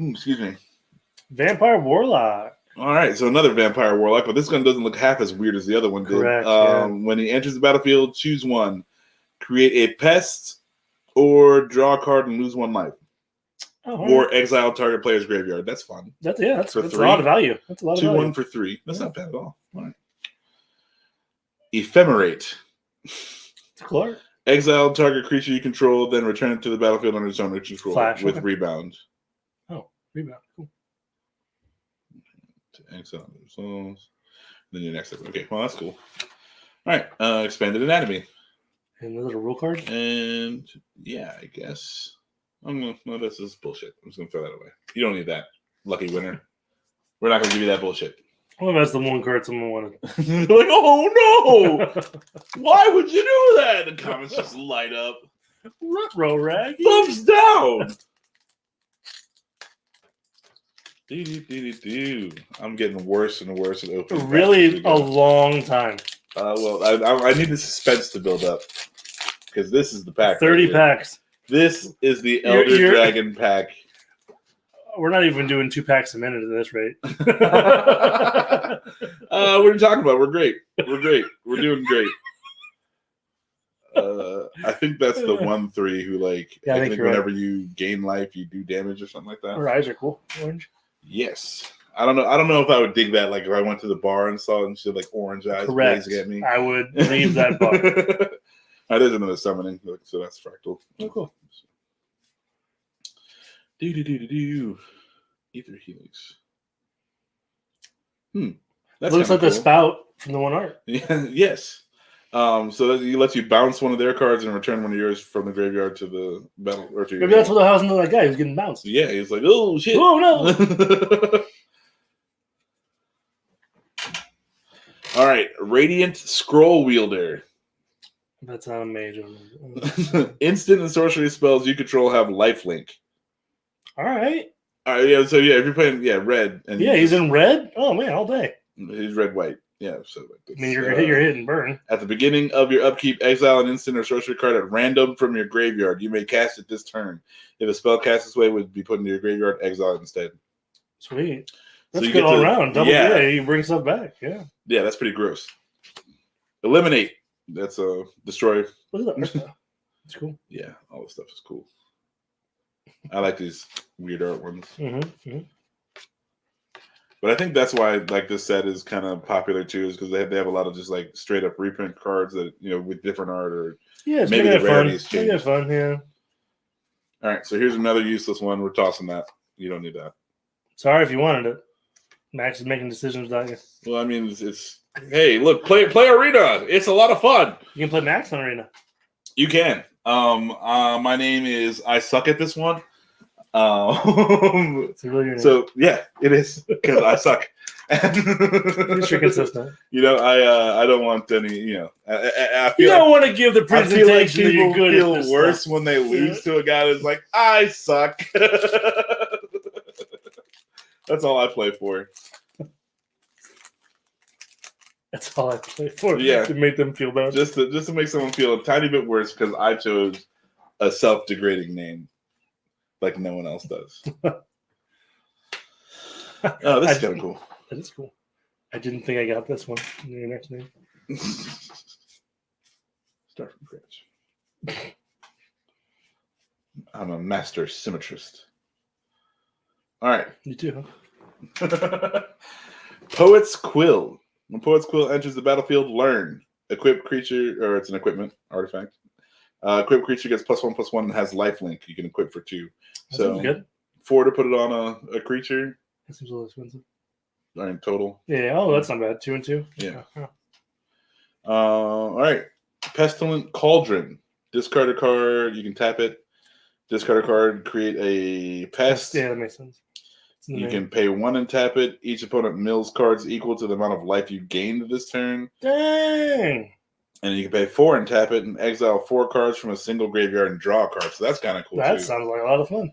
Excuse me. Vampire Warlock. All right, so another vampire warlock, but this one doesn't look half as weird as the other one did. Correct, yeah. When he enters the battlefield, choose one. Create a pest or draw a card and lose 1 life. Or exile target player's graveyard. That's fun. That's a lot of value. That's a lot of value. 2/1 for 3. That's not bad at all. All right. Ephemerate. It's cool. Exile target creature you control, then return it to the battlefield under its own control with rebound. Oh, rebound. Cool. Exile souls. Then your next step. Okay, well that's cool. All right, expanded anatomy. And another rule card. And yeah, I guess no, this is bullshit. I'm just gonna throw that away. You don't need that, lucky winner. We're not gonna give you that bullshit. Well, that's the one card someone wanted. Like, oh no! Why would you do that? The comments just light up. Ruh-roh rag. Thumbs down. I'm getting worse and worse at opening. Really, a long time. Well, I need the suspense to build up because this is the pack. 30 packs. This is the Elder Dragon pack. We're not even doing 2 packs a minute at this rate. What are you talking about? We're great. We're great. We're doing great. I think that's the 1/3 who like. Yeah, I think whenever you gain life, you do damage or something like that. Her eyes are cool. Orange. Yes. I don't know if I would dig that. Like if I went to the bar and saw and she had like orange eyes blazing at me. I would leave that bar. There's another summoning, so that's fractal. Oh, cool. Ether Helix. That looks like the spout from the one art. Yeah, yes. So that lets you bounce one of their cards and return one of yours from the graveyard to the battle. Or to maybe that's what happened to that guy who's getting bounced. Yeah, he's like, oh shit. Oh no. All right, Radiant Scroll Wielder. That's not a mage. Instant and sorcery spells you control have lifelink. All right. Yeah. So yeah, if you're playing red, and he's in red. Oh man, all day. He's red white. Yeah. So I mean, you're hit and burn. At the beginning of your upkeep, exile an instant or sorcery card at random from your graveyard. You may cast it this turn. If a spell cast this way would be put into your graveyard, exile it instead. Sweet. That's good all around. Double you bring stuff back. Yeah. Yeah, that's pretty gross. Eliminate. That's a destroy. Look at that. It's cool. Yeah, all this stuff is cool. I like these weird art ones. Mm-hmm. But I think that's why like this set is kind of popular too, is because they have a lot of just like straight up reprint cards that with different art or it's maybe the rarities change. Maybe fun, yeah. All right, so here's another useless one. We're tossing that. You don't need that. Sorry if you wanted it. Max is making decisions without you. Well, I mean, it's hey, look, play Arena. It's a lot of fun. You can play Max on Arena. You can. My name is I suck at this one. So yeah, it is because I suck. You're consistent. I don't want any. I feel you don't want to give the presentation that you're good feel at this worse stuff. when they lose to a guy that's like I suck. That's all I play for. That's all I play for. Yeah, to make them feel bad. Just to make someone feel a tiny bit worse because I chose a self-degrading name, like no one else does. Oh, this is kind of cool. That is cool. I didn't think I got this one. Your next name. Start from scratch. I'm a master symmetrist. All right. You too, huh? Poet's Quill. When Poet's Quill enters the battlefield, learn. Equip creature, or it's an equipment artifact. Equip creature gets +1/+1 and has lifelink. You can equip for 2. That sounds good. 4 to put it on a creature. That seems a little expensive. Total. Yeah. Oh, that's not bad. 2 and 2. Yeah. All right. Pestilent Cauldron. Discard a card. You can tap it. Discard a card. Create a pest. Yeah, that makes sense. You can pay 1 and tap it. Each opponent mills cards equal to the amount of life you gained this turn. Dang. And you can pay 4 and tap it and exile 4 cards from a single graveyard and draw a card. So that's kind of cool. That sounds like a lot of fun.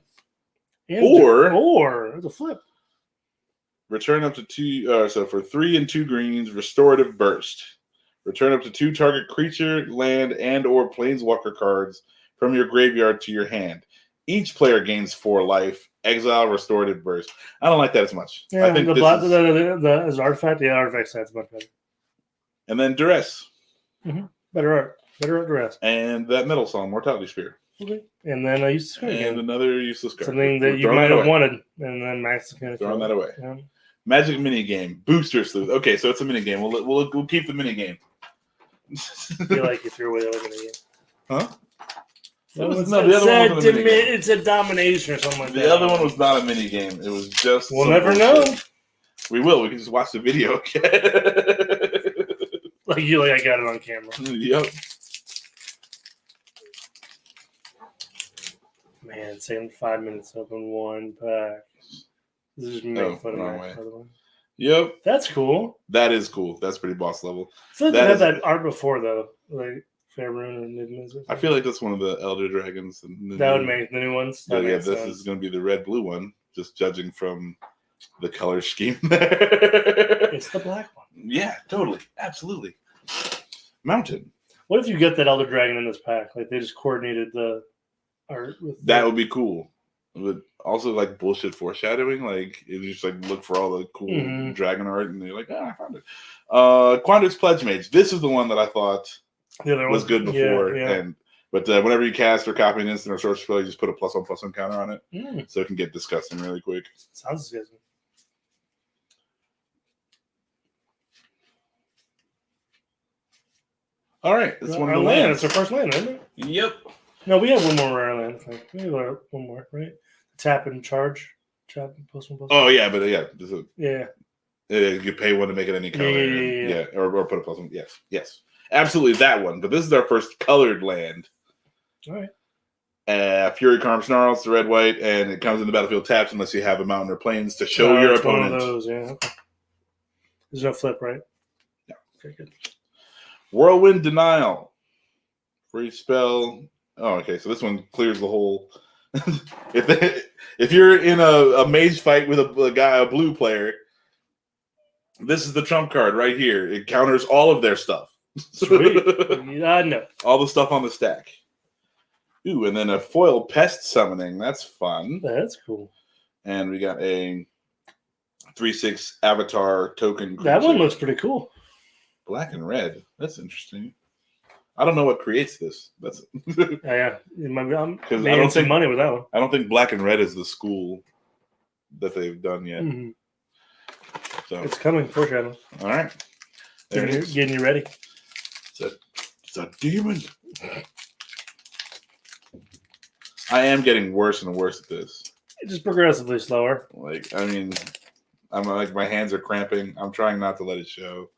And or there's a flip. Return up to 2. So for 3 and 2 greens, Restorative Burst. Return up to 2 target creature, land, and/or planeswalker cards from your graveyard to your hand. Each player gains 4 life. Exile, restorative burst. I don't like that as much. Yeah, I think the this black, is... as artifact, artifact side's much better. And then Duress. Better art duress. And that metal song, Mortality Spear. Okay. And then I used to And another useless card. Something that you might have wanted, and then Max is going to throwing that away. Yeah. Magic mini game, Booster Sleuth. Okay, so it's a mini game. We'll keep the mini game. I feel like you threw away the mini game. Huh? The other one was a mini game. It's a domination or something like that. The other one was not a mini game. It was just. We'll never know. We will. We can just watch the video again. I got it on camera. Yep. Man, it's taking 5 minutes to open one pack. This is just making fun of me, by the way. Yep. That's cool. That is cool. That's pretty boss level. So they had that art before, though. Like Faerun and Nidmas. I feel like that's one of the Elder Dragons. That would make the new ones. This is going to be the red-blue one, just judging from the color scheme there. It's the black one. Yeah, totally. Absolutely. Mountain. What if you get that Elder Dragon in this pack? Like, they just coordinated the art with that would be cool. But also, like, bullshit foreshadowing. Like, you just, like, look for all the cool dragon art, and you're like, I found it. Quandrix Pledge Mage. This is the one that I thought was good before. Yeah. But whenever you cast or copy an instant or sorcery spell, you just put a +1/+1 counter on it. So it can get disgusting really quick. Sounds disgusting. All right. It's one of the land. It's our first land, isn't it? Yep. No, we have one more rare land. I think. We have one more, right? Tap and charge. Tap and +1/+1. Oh, yeah, but yeah. You pay one to make it any color. Yeah. Or put a +1. Yes. Absolutely that one. But this is our first colored land. All right. Fury Karm Snarls, the red-white, and it comes in the battlefield tapped unless you have a mountain or plains to show your opponent. One of those, yeah. Okay. There's no flip, right? No. Okay, good. Whirlwind Denial. Free spell. Oh, okay. So this one clears the whole. If you're in a mage fight with a blue player, this is the trump card right here. It counters all of their stuff. Sweet. No. All the stuff on the stack. Ooh, and then a foil pest summoning. That's fun. That's cool. And we got a 3/6 avatar token creature. That one looks pretty cool. Black and red. That's interesting. I don't know what creates this. That's yeah. I'm because making some money with that one. I don't think black and red is the school that they've done yet. So it's coming. Foreshadow. All right. Getting you ready. It's a demon. I am getting worse and worse at this. It's just progressively slower. I'm like my hands are cramping. I'm trying not to let it show.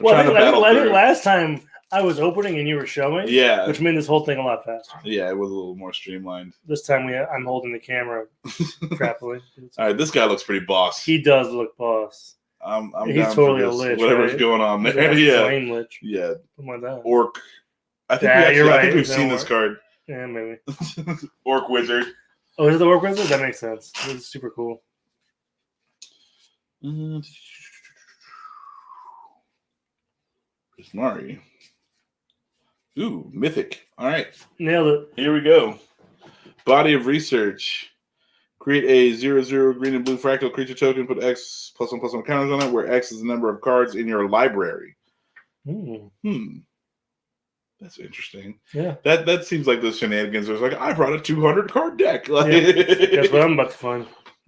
Well, I think last time I was opening and you were showing. Yeah. Which made this whole thing a lot faster. Yeah, it was a little more streamlined. This time I'm holding the camera crappily. All right, this guy looks pretty boss. He does look boss. He's down totally a lich. Whatever's going on there. Yeah. Flame lich. Yeah. Something like that. Orc. I think I think we've seen this card. Yeah, maybe. Orc Wizard. Oh, is it the Orc Wizard? That makes sense. It's super cool. Mari. Ooh, Mythic. All right. Nailed it. Here we go. Body of Research. Create a 0/0 green and blue fractal creature token. Put X +1/+1 counters on it, where X is the number of cards in your library. That's interesting. Yeah. That seems like those shenanigans. It's like, I brought a 200 card deck. That's what I'm about to find.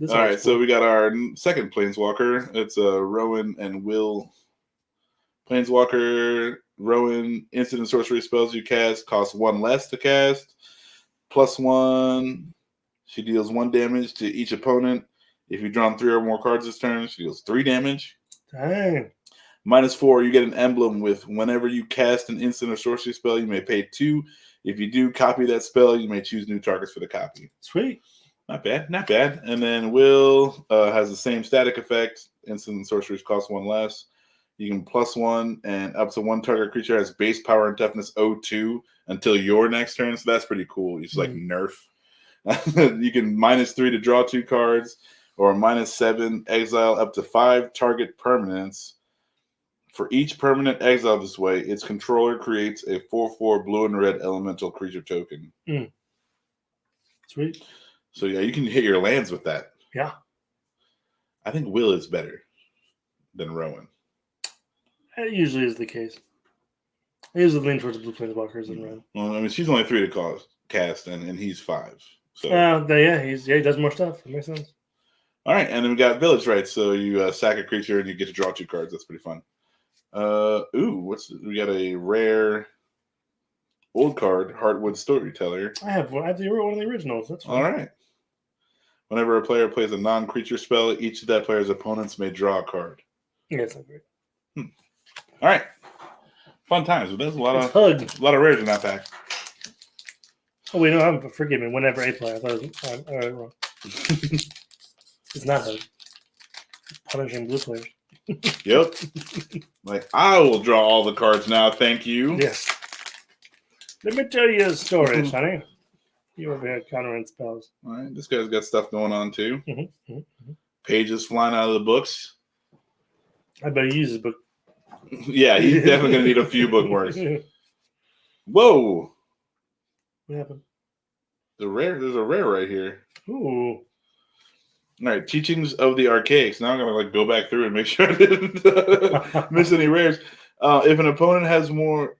All right, so we got our second Planeswalker. It's Rowan and Will. Planeswalker, Rowan, instant and sorcery spells you cast cost 1 less to cast. +1. She deals 1 damage to each opponent. If you've drawn 3 or more cards this turn, she deals 3 damage. Dang. -4, you get an emblem with whenever you cast an instant or sorcery spell, you may pay 2. If you do copy that spell, you may choose new targets for the copy. Sweet. Not bad, not bad. And then Will has the same static effect. Instant and sorceries cost 1 less. You can +1, and up to 1 target creature has base power and toughness 0/2 until your next turn. So that's pretty cool. It's like nerf. You can -3 to draw 2 cards, or -7 exile up to 5 target permanents. For each permanent exile this way, its controller creates a 4/4 blue and red elemental creature token. Sweet. So yeah, you can hit your lands with that. Yeah. I think Will is better than Rowan. That usually is the case. I usually lean towards the blue Planeswalkers than Rowan. Well, I mean, she's only 3 to cast, and he's 5. So he does more stuff. It makes sense. all right, and then we got Village Rights. So you sack a creature and you get to draw 2 cards. That's pretty fun. We got a rare old card, Heartwood Storyteller. I have one of the originals. That's fine. All right. Whenever a player plays a non-creature spell, each of that player's opponents may draw a card. Yeah, it's not great. All right. Fun times. But there's a lot of rares in that pack. Oh, wait, no, forgive me. Whenever a player, I thought it was all right, wrong. It's not Hug. It's punishing blue players. Yep. Like, I will draw all the cards now. Thank you. Yes. Let me tell you a story, Sonny. You over here countering spells. All right. This guy's got stuff going on, too. Mm-hmm. Pages flying out of the books. I better use his book. Yeah, he's definitely going to need a few bookmarks. Whoa. What happened? There's a rare right here. Ooh. All right, Teachings of the Archaics. Now I'm going to go back through and make sure I didn't miss any rares. If an opponent has more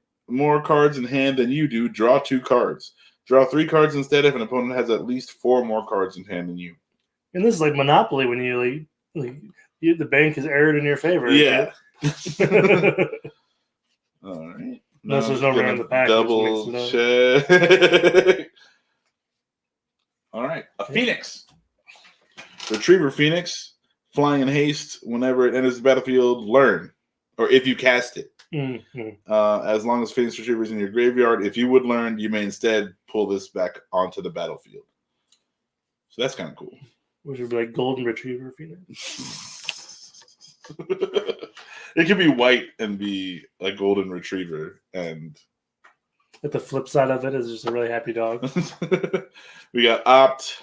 cards in hand than you do, draw 2 cards. Draw 3 cards instead if an opponent has at least 4 more cards in hand than you. And this is like Monopoly when you the bank is erred in your favor. Yeah. All right. Unless there's no rare in the pack. Double check. All right. A Phoenix. Retriever Phoenix. Flying in haste. Whenever it enters the battlefield, learn. Or if you cast it. Mm-hmm. As long as Phoenix Retriever is in your graveyard, if you would learn, you may instead pull this back onto the battlefield. So that's kind of cool. Which would be like Golden Retriever Phoenix. It could be white and be a Golden Retriever, and But the flip side of it is just a really happy dog. we got Opt,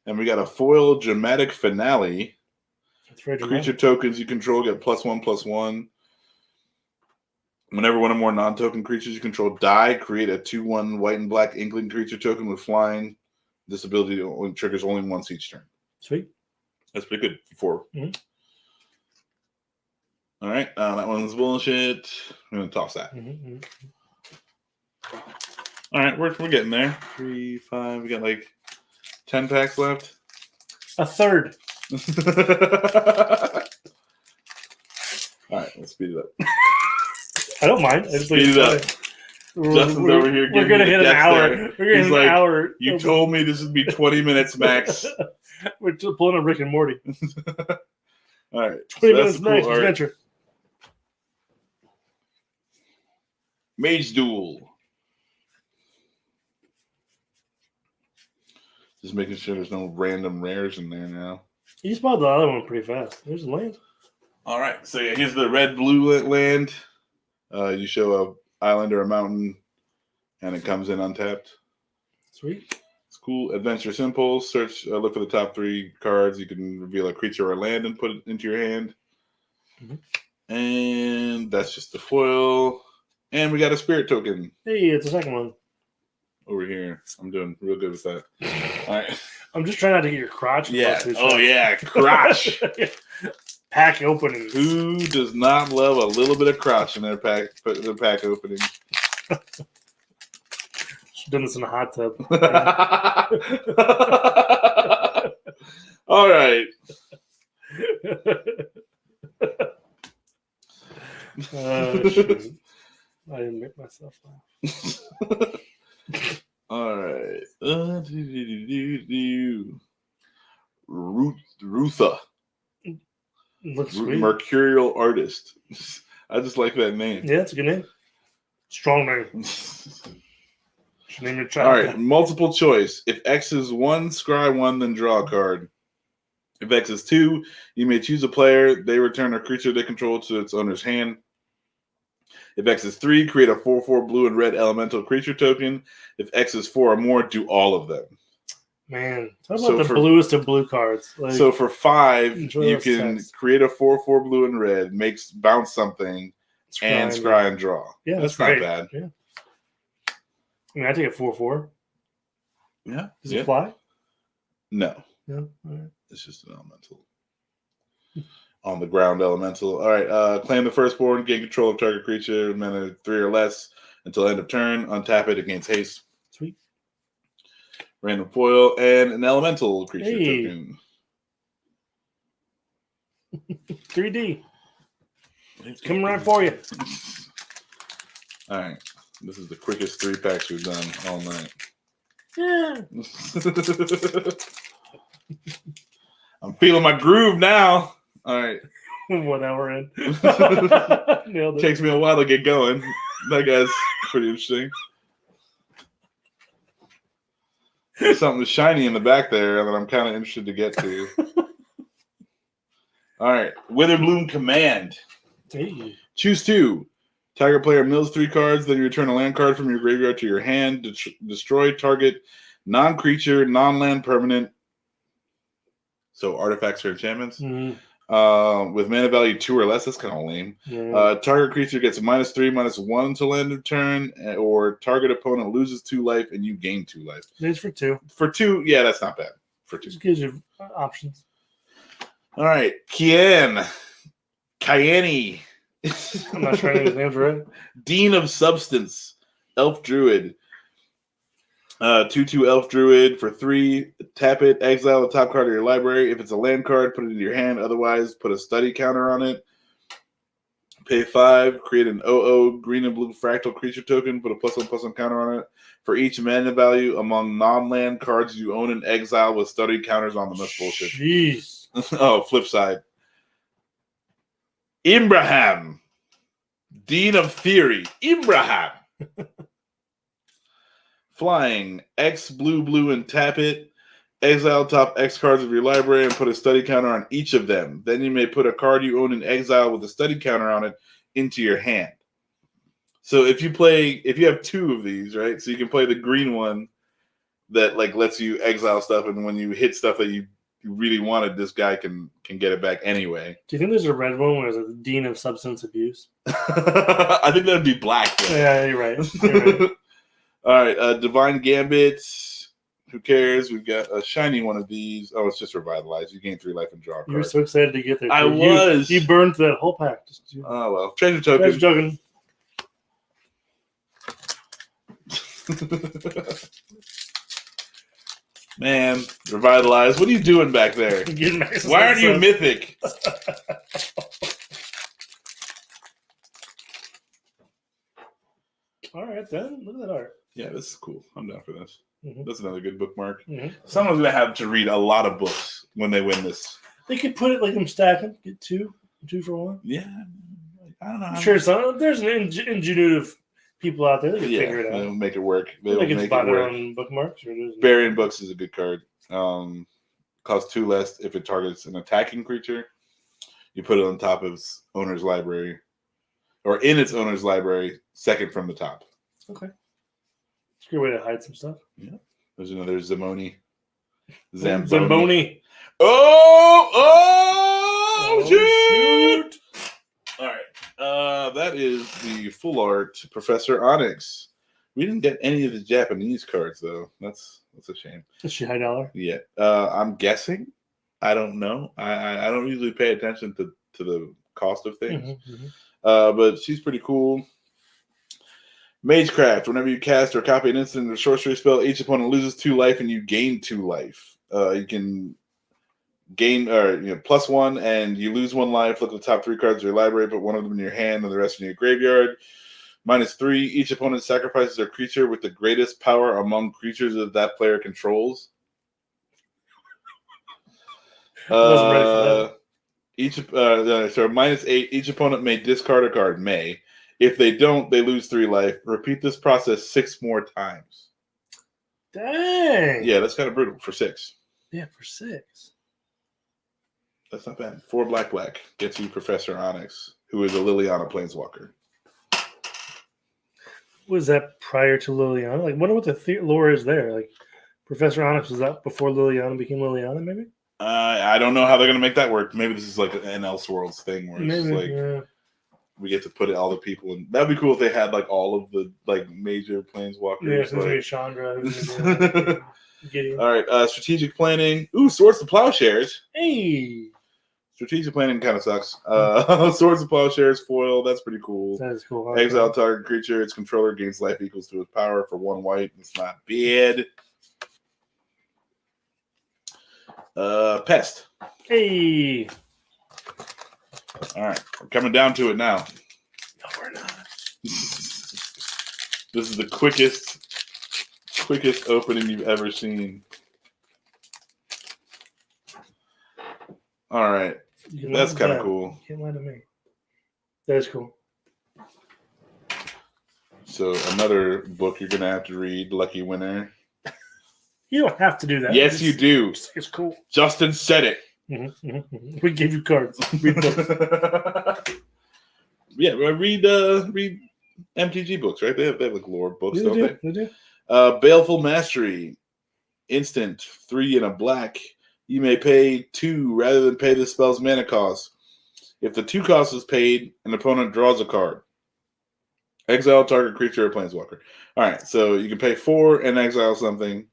and we got a foil Dramatic Finale. That's very dramatic. Creature tokens you control get +1/+1. Whenever one or more non-token creatures you control die, create a 2/1 white and black Inkling creature token with flying. This ability only triggers only once each turn. Sweet. That's pretty good for 4. Mm-hmm. All right, that one's bullshit. I'm gonna toss that. Mm-hmm. All right, we're getting there. 3, 5. We got like 10 packs left. A third. All right, let's speed it up. I don't mind. I just Speed it up. Justin's over here. We're gonna hit an hour. We're gonna hit an hour. You told me this would be 20 minutes max. We're just pulling a Rick and Morty. All right, 20 minutes max adventure. Mage Duel. Just making sure there's no random rares in there now. You spotted the other one pretty fast. There's a land. All right, so yeah, here's the red-blue land. You show a island or a mountain, and it comes in untapped. Sweet. It's cool. Adventure Simple. Search. Look for the top 3 cards. You can reveal a creature or a land and put it into your hand. Mm-hmm. And that's just the foil. And we got a spirit token. Hey, it's the second one. Over here. I'm doing real good with that. All right. I'm just trying not to get your crotch. Yeah. Oh, yeah. Crotch. Pack opening. Who does not love a little bit of crotch in their pack opening? She's done this in a hot tub. All right. Shoot. I didn't make myself laugh. All right. Rutha. Looks sweet. Mercurial Artist. I just like that name. Yeah, that's a good name. Strong name. Should name your child. All right. Multiple choice. If X is 1, scry 1, then draw a card. If X is 2, you may choose a player. They return a creature they control to its owner's hand. If X is 3, create a 4/4 blue and red elemental creature token. If X is 4 or more, do all of them. Man, talk about the bluest of blue cards. Like, so for 5, you can create a 4/4 blue and red, bounce something, and scry and draw. Yeah, that's not bad. Yeah. I mean, I take a 4/4. Yeah. Does it fly? No. No. All right. It's just an elemental. On the ground elemental. All right. Claim the firstborn, gain control of target creature, mana 3 or less until end of turn. Untap it against haste. Sweet. Random foil and an elemental creature token. 3D. It's coming right for you. All right. This is the quickest 3 packs we've done all night. Yeah. I'm feeling my groove now. All right. 1 hour in. Nailed it. Takes me a while to get going. That guy's pretty interesting. There's something shiny in the back there that I'm kind of interested to get to. All right. Witherbloom Command. Hey. Choose 2. Target player mills 3 cards, then you return a land card from your graveyard to your hand. Destroy target non-creature, non-land permanent. So artifacts or enchantments. Mm-hmm. With mana value 2 or less. That's kind of lame. Yeah. Target creature gets -3/-1 until end of turn, or target opponent loses 2 life and you gain 2 life. It's for 2. For 2, yeah, that's not bad. For 2. Just gives you options. All right. Cayenne. I'm not sure any of his names right. Dean of Substance. Elf Druid. 2/2 Elf Druid for 3. Tap it, exile the top card of your library. If it's a land card, put it into your hand. Otherwise, put a study counter on it. Pay 5. Create an 0/0 green and blue fractal creature token. Put a +1/+1 counter on it. For each mana value among non-land cards you own in exile with study counters on them. That's bullshit. Jeez. Oh, flip side. Ibrahim. Dean of Theory. Ibrahim. Flying. X blue and tap it. Exile top X cards of your library and put a study counter on each of them. Then you may put a card you own in exile with a study counter on it into your hand. So if you have 2 of these, right? So you can play the green one that like lets you exile stuff, and when you hit stuff that you really wanted, this guy can get it back anyway. Do you think there's a red one where there's a Dean of Substance Abuse? I think that would be black. Though. Yeah, you're right. You're right. All right, Divine Gambit. Who cares? We've got a shiny one of these. Oh, it's just Revitalize. You gain 3 life and draw a card. You were so excited to get there. I was. You burned that whole pack. Oh, well. Treasure token. Treasure token. Man, Revitalize. What are you doing back there? Why aren't you mythic? All right, then. Look at that art. Yeah, this is cool. I'm down for this. Mm-hmm. That's another good bookmark. Mm-hmm. Someone's going to have to read a lot of books when they win this. They could put it like them stacking. Get 2 for 1. Yeah. I don't know. I'm sure there's an ingenuitive people out there that can figure it out. They'll make it work. They can buy their own bookmarks. Burying Books is a good card. Costs 2 less if it targets an attacking creature. You put it on top of its owner's library. Or in its owner's library, second from the top. Okay. It's a good way to hide some stuff. Yeah. There's another Zamboni. Zamboni. Oh, shoot! All right. That is the full art Professor Onyx. We didn't get any of the Japanese cards, though. That's a shame. Is she high dollar? Yeah. I'm guessing. I don't know. I don't usually pay attention to the cost of things. Mm-hmm, mm-hmm. But she's pretty cool. Magecraft. Whenever you cast or copy an instant or sorcery spell, each opponent loses 2 life and you gain 2 life. You can gain +1 and you lose 1 life. Look at the top 3 cards of your library, put one of them in your hand and the rest in your graveyard. -3. Each opponent sacrifices their creature with the greatest power among creatures that that player controls. Wasn't ready for that. -8. Each opponent may discard a card. May. If they don't, they lose 3 life. Repeat this process 6 more times. Dang. Yeah, that's kind of brutal for 6. Yeah, for 6. That's not bad. 4 black gets you Professor Onyx, who is a Liliana Planeswalker. Was that prior to Liliana? Like, wonder what the lore is there. Like, Professor Onyx was that before Liliana became Liliana, maybe? I don't know how they're going to make that work. Maybe this is like an Elseworlds thing where it's we get to put all the people in. That'd be cool if they had like all of the like major Planeswalkers. Yeah, so like... Chandra. Get it. All right, strategic planning. Ooh, Swords to Plowshares. Hey, Strategic planning kind of sucks. Swords to Plowshares foil. That's pretty cool. that is cool. Exile target creature. Its controller gains life equals to its power for 1 white. It's not bad. Pest. Hey. All right, we're coming down to it now. No, we're not. This is the quickest opening you've ever seen. All right, that's kind of cool. You can't lie to me. That is cool. So another book you're gonna have to read, Lucky Winner. You don't have to do that. Yes, you do. It's cool. Justin said it. We give you cards. Read books. Yeah, read MTG books, right? They have like lore books, don't they? They do. Baleful Mastery. Instant 3 and a black. You may pay 2 rather than pay the spell's mana cost. If the 2 cost is paid, an opponent draws a card. Exile target creature or planeswalker. All right, so you can pay 4 and exile something,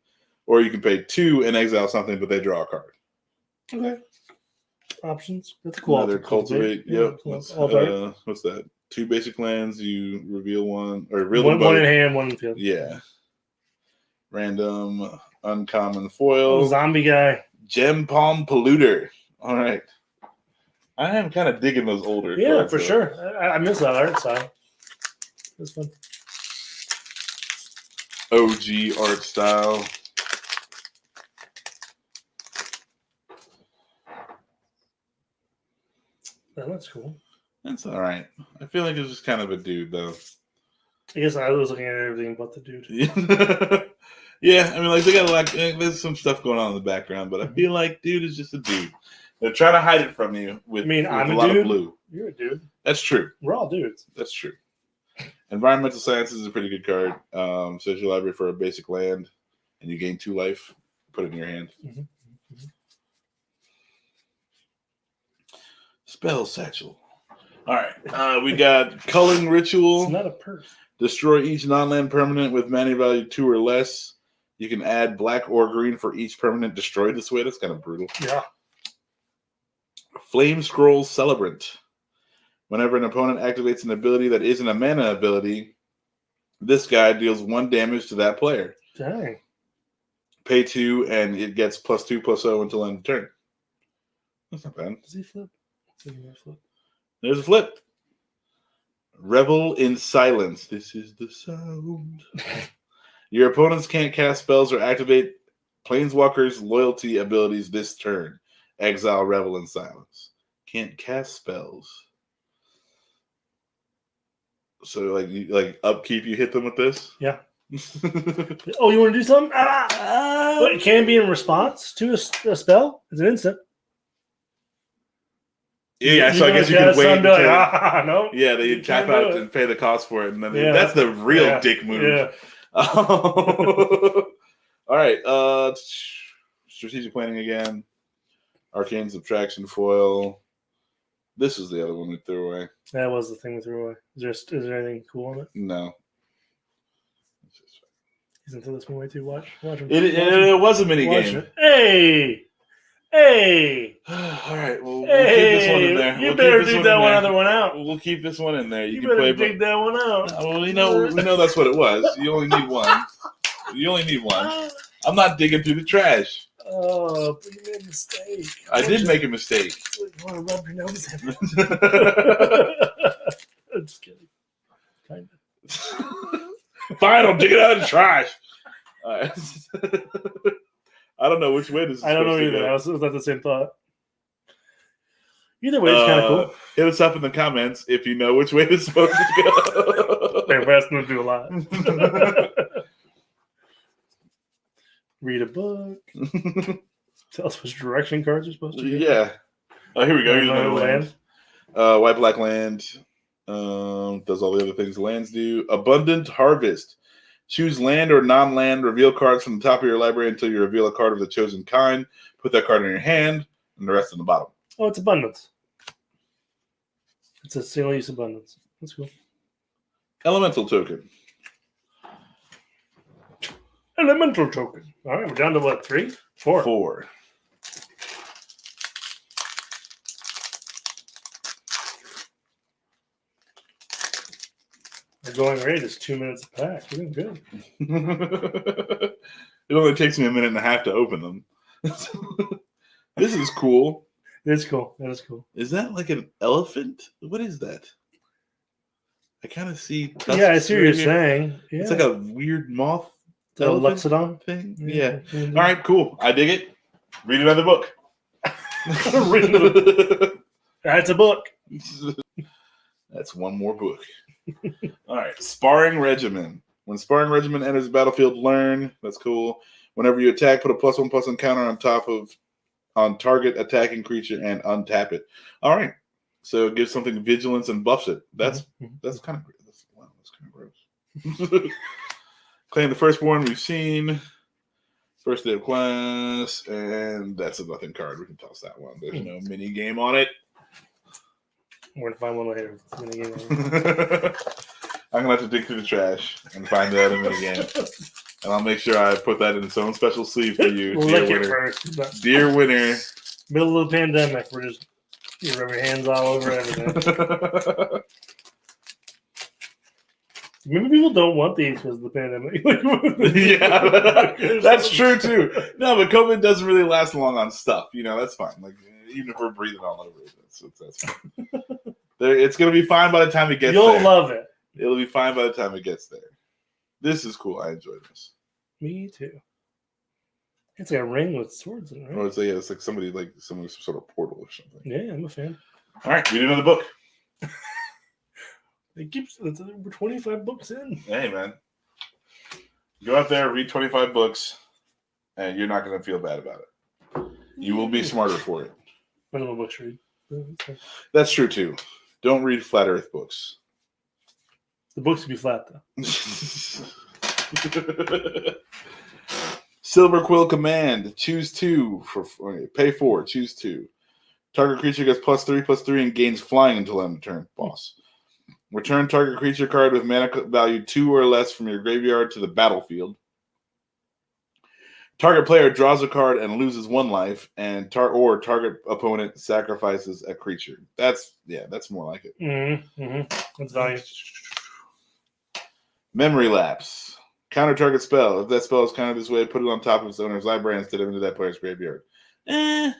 or you can pay 2 and exile something, but they draw a card. Okay. Options. That's cool. Another cultivate. Yep. Cool. What's that? 2 basic lands. You reveal one or reveal one in hand, one in field. Yeah. Random uncommon foil. Zombie guy. Gem Palm Polluter. All right. I am kind of digging those older. Yeah, cards, for though. sure. I miss that art style. It's fun. OG art style. Oh, that's cool. That's all right. I feel like it's just kind of a dude, though. I guess I was looking at everything but the dude. Yeah, I mean, like, they got a lot. There's some stuff going on in the background, but I feel like dude is just a dude. They're trying to hide it from you with, I'm a lot dude. of blue. You're a dude. That's true. We're all dudes. That's true. Environmental Sciences is a pretty good card. Says your library for a basic land, and you gain 2 life. Put it in your hand. Spell Satchel. All right. We got Culling Ritual. It's not a purse. Destroy each non-land permanent with mana value 2 or less. You can add black or green for each permanent destroyed this way. That's kind of brutal. Yeah. Flame Scroll Celebrant. Whenever an opponent activates an ability that isn't a mana ability, this guy deals 1 damage to that player. Dang. Pay 2, and it gets +2/+0 until end of turn. That's not bad. Does he flip? There's a flip. Revel in Silence. This is the sound. Your opponents can't cast spells or activate Planeswalker's loyalty abilities this turn. Exile Revel in Silence. Can't cast spells. So, like upkeep, you hit them with this? Yeah. Oh, you want to do something? But it can be in response to a spell. It's an instant. Yeah, so I guess you can wait until... no. Yeah, they tap out and pay the cost for it. And then that's the real dick move. Yeah. All right. Strategic planning again. Arcane Subtraction Foil. This is the other one we threw away. That was the thing we threw away. Is there anything cool on it? No. Isn't this one way too? Watch him. It was a mini game. Hey! All right. Well, we'll keep this one in there. You better dig that other one out. We'll keep this one in there. You can better dig that one out. Well, we know that's what it was. You only need one. I'm not digging through the trash. Oh, but you made a mistake. I did make a mistake. You want to rub your nose in it? I'm just kidding. Kind of. Fine, I'll dig it out of the trash. All right. I don't know which way this is. I don't know either. I was at the same thought. Either way, it's kind of cool. Hit us up in the comments if you know which way this is supposed to go. They're asking to do a lot. Read a book. Tell us which direction cards are supposed to go. Yeah. Oh, here we go. Here's another land. White black land. Does all the other things lands do. Abundant Harvest. Choose land or non-land. Reveal cards from the top of your library until you reveal a card of the chosen kind. Put that card in your hand, and the rest in the bottom. Oh, it's abundance. It's a single-use abundance. That's cool. Elemental token. Elemental token. All right, we're down to what? 3? 4? 4. Our going rate is 2 minutes a pack. We're doing good. It only takes me a minute and a half to open them. This is cool. That's cool. That is cool. Is that like an elephant? What is that? I kind of see. Yeah, I see what you're right here. saying. Yeah. It's like a weird moth. The elephant Luxodon thing. Yeah. Yeah. All right, cool. I dig it. Read another book. That's a book. That's one more book. All right. Sparring Regimen. When Sparring Regimen enters the battlefield, learn. That's cool. Whenever you attack, put a +1/+1 counter on target attacking creature and untap it. All right. So it gives something vigilance and buffs it. That's kind of wow, that's kind of gross. Claim the firstborn we've seen. First day of class, and that's a nothing card. We can toss that one. There's no mini game on it. We're gonna find one later. I'm gonna have to dig through the trash and find the other mini game, and I'll make sure I put that in its own special sleeve for you, We'll dear lick it winner. first. But Dear winner. middle of the pandemic, we're just you rub your hands all over everything. Maybe people don't want these because of the pandemic. Yeah, that's true too. No, but COVID doesn't really last long on stuff. You know, that's fine. Like even if we're breathing all over it, that's fine. It's gonna be fine by the time it gets there. You'll love it. It'll be fine by the time it gets there. This is cool. I enjoy this. Me too. It's like a ring with swords in it, right? Or it's like somebody like some sort of portal or something. Yeah, I'm a fan. All right, read another book. We're 25 books in. Hey man, go out there, read 25 books, and you're not gonna feel bad about it. You will be smarter for it. I don't know books to read. That's true too. Don't read flat Earth books. The books would be flat though. Silver Quill Command. Choose 2 pay 4. Choose 2. Target creature gets +3/+3 and gains flying until end of turn. Boss. Return target creature card with mana value 2 or less from your graveyard to the battlefield. Target player draws a card and loses 1 life, and target opponent sacrifices a creature. That's more like it. That's value. Memory Lapse. Counter target spell. If that spell is countered this way, put it on top of its owner's library instead of into that player's graveyard. I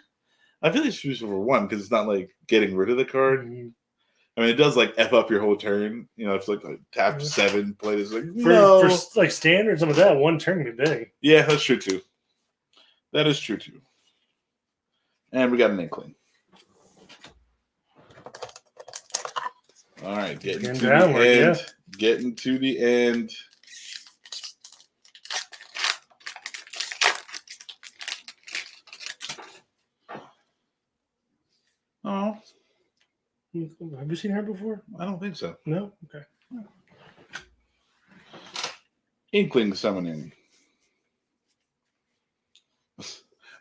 feel like it's useful for 1 because it's not like getting rid of the card. I mean, it does like F up your whole turn. You know, it's like tap 7, play this. Like, for like standard, some of that, 1 turn can be big. Yeah, that's true too. That is true too. And we got an Inkling. All right, getting to the end. Yeah. Getting to the end. Oh. Have you seen her before? I don't think so. No? Okay. Inkling Summoning.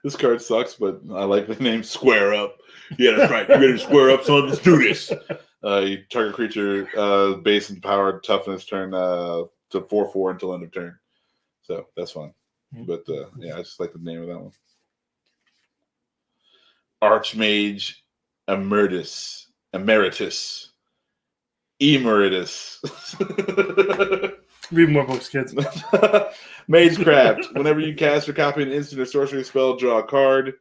This card sucks, but I like the name Square Up. Yeah, that's right. You better square up, son. Let's do this. You target creature, base and power, toughness turn to 4/4 until end of turn. So that's fine. But yeah, I just like the name of that one. Archmage Emeritus. Read more books, kids. Magecraft. Whenever you cast or copy an instant or sorcery spell, draw a card.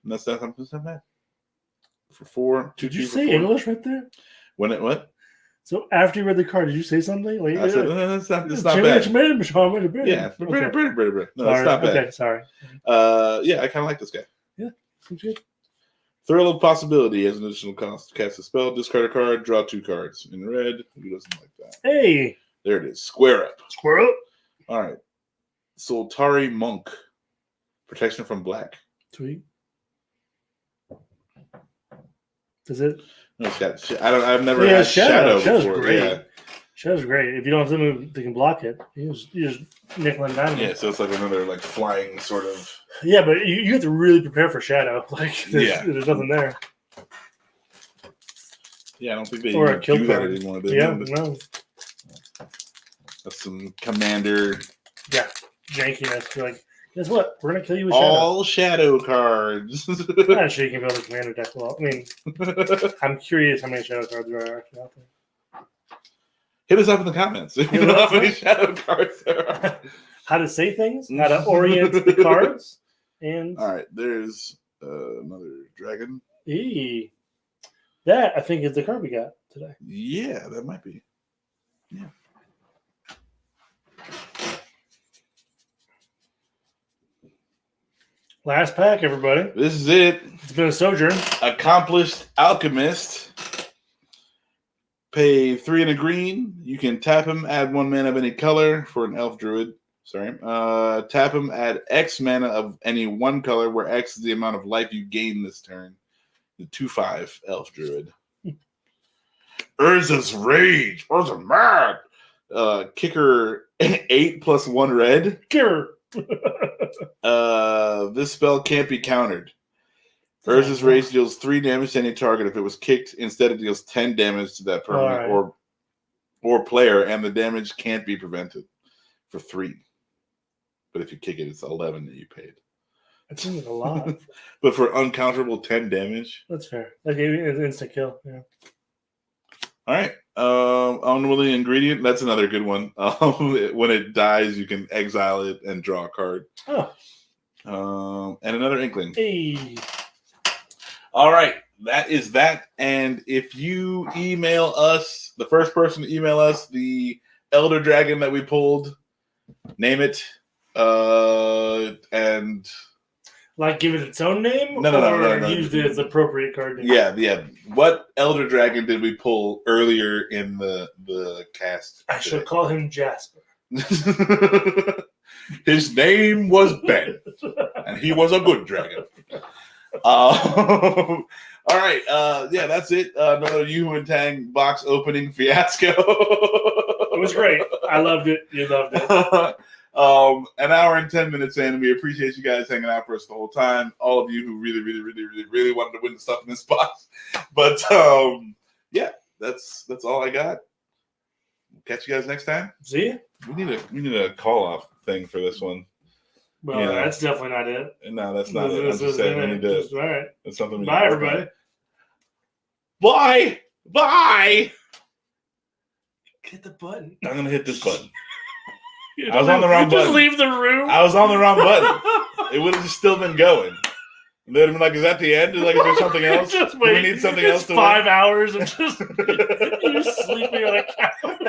And that's not bad. For 4. Did you say English right there? What? So after you read the card, did you say something? Like, I said, it's not bad. Yeah, No, it's not bad. Okay, sorry. Yeah, I kind of like this guy. Yeah, good. Thrill of Possibility has an additional cost. Cast a spell, discard a card, draw 2 cards. In red, who doesn't like that? Hey! There it is. Square Up. Square Up. All right. Soltari Monk. Protection from black. Sweet. Does it? No, I've never had Shadow before. Shadow's great. Yeah. Shadow's great. If you don't have someone that can block it, you just nickel and dime. Yeah, so it's like another like flying sort of. Yeah, but you have to really prepare for Shadow. Like, there's nothing there. Yeah, I don't think they Or even a kill do that card. anymore. Yeah, no. That's some Commander. Yeah. jankiness. You're like, guess what? We're gonna kill you with shadow. All shadow cards. I'm not sure you can build a commander deck well. I mean, I'm curious how many shadow cards there are actually out there. Hit us up in the comments. You know how many shadow cards there are. How to say things, how to orient the cards, and all right, there's another dragon. That I think is the card we got today. Yeah, that might be. Yeah. Last pack, everybody. This is it. It's been a sojourn. Accomplished Alchemist. Pay 3 and a green. You can tap him, add 1 mana of any color for an elf druid. Sorry. Tap him, add X mana of any 1 color, where X is the amount of life you gain this turn. The 2/5 elf druid. Urza's Rage. Urza mad. Kicker 8 plus 1 red. Kicker. This spell can't be countered. Urza's Rage deals 3 damage to any target. If it was kicked, instead it deals 10 damage to that permanent or player, and the damage can't be prevented for 3. But if you kick it, it's 11 that you paid. That seems like a lot. But for uncounterable 10 damage. That's fair. Like an instant kill. Yeah. All right. Unwilling Ingredient. That's another good one. When it dies, you can exile it and draw a card. Oh. And another Inkling. Hey. All right. That is that. And if you email us, the first person to email us the Elder Dragon that we pulled, name it. And like give it its own name? No. Use it as appropriate card name? Yeah. What Elder Dragon did we pull earlier in the cast? I should call him Jasper. His name was Ben, and he was a good dragon. All right. Yeah, that's it. Another Yoo-Hoo and Tang box opening fiasco. It was great. I loved it. You loved it. An hour and 10 minutes in, and we appreciate you guys hanging out for us the whole time. All of you who really wanted to win the stuff in this box. But yeah, that's all I got. Catch you guys next time. See ya. We need a call off thing for this one. Well, that's definitely not it. No, that's not it. I'm just saying we need to. All right. That's something we Bye, everybody. Bye. Bye. Hit the button. I'm gonna hit this button. I was on the wrong button. Just leave the room. I was on the wrong button. It would have still been going. They'd have been like, "Is that the end? Like, is there something else? Just Do wait. we need something else to 5 hours and just you sleeping on a couch."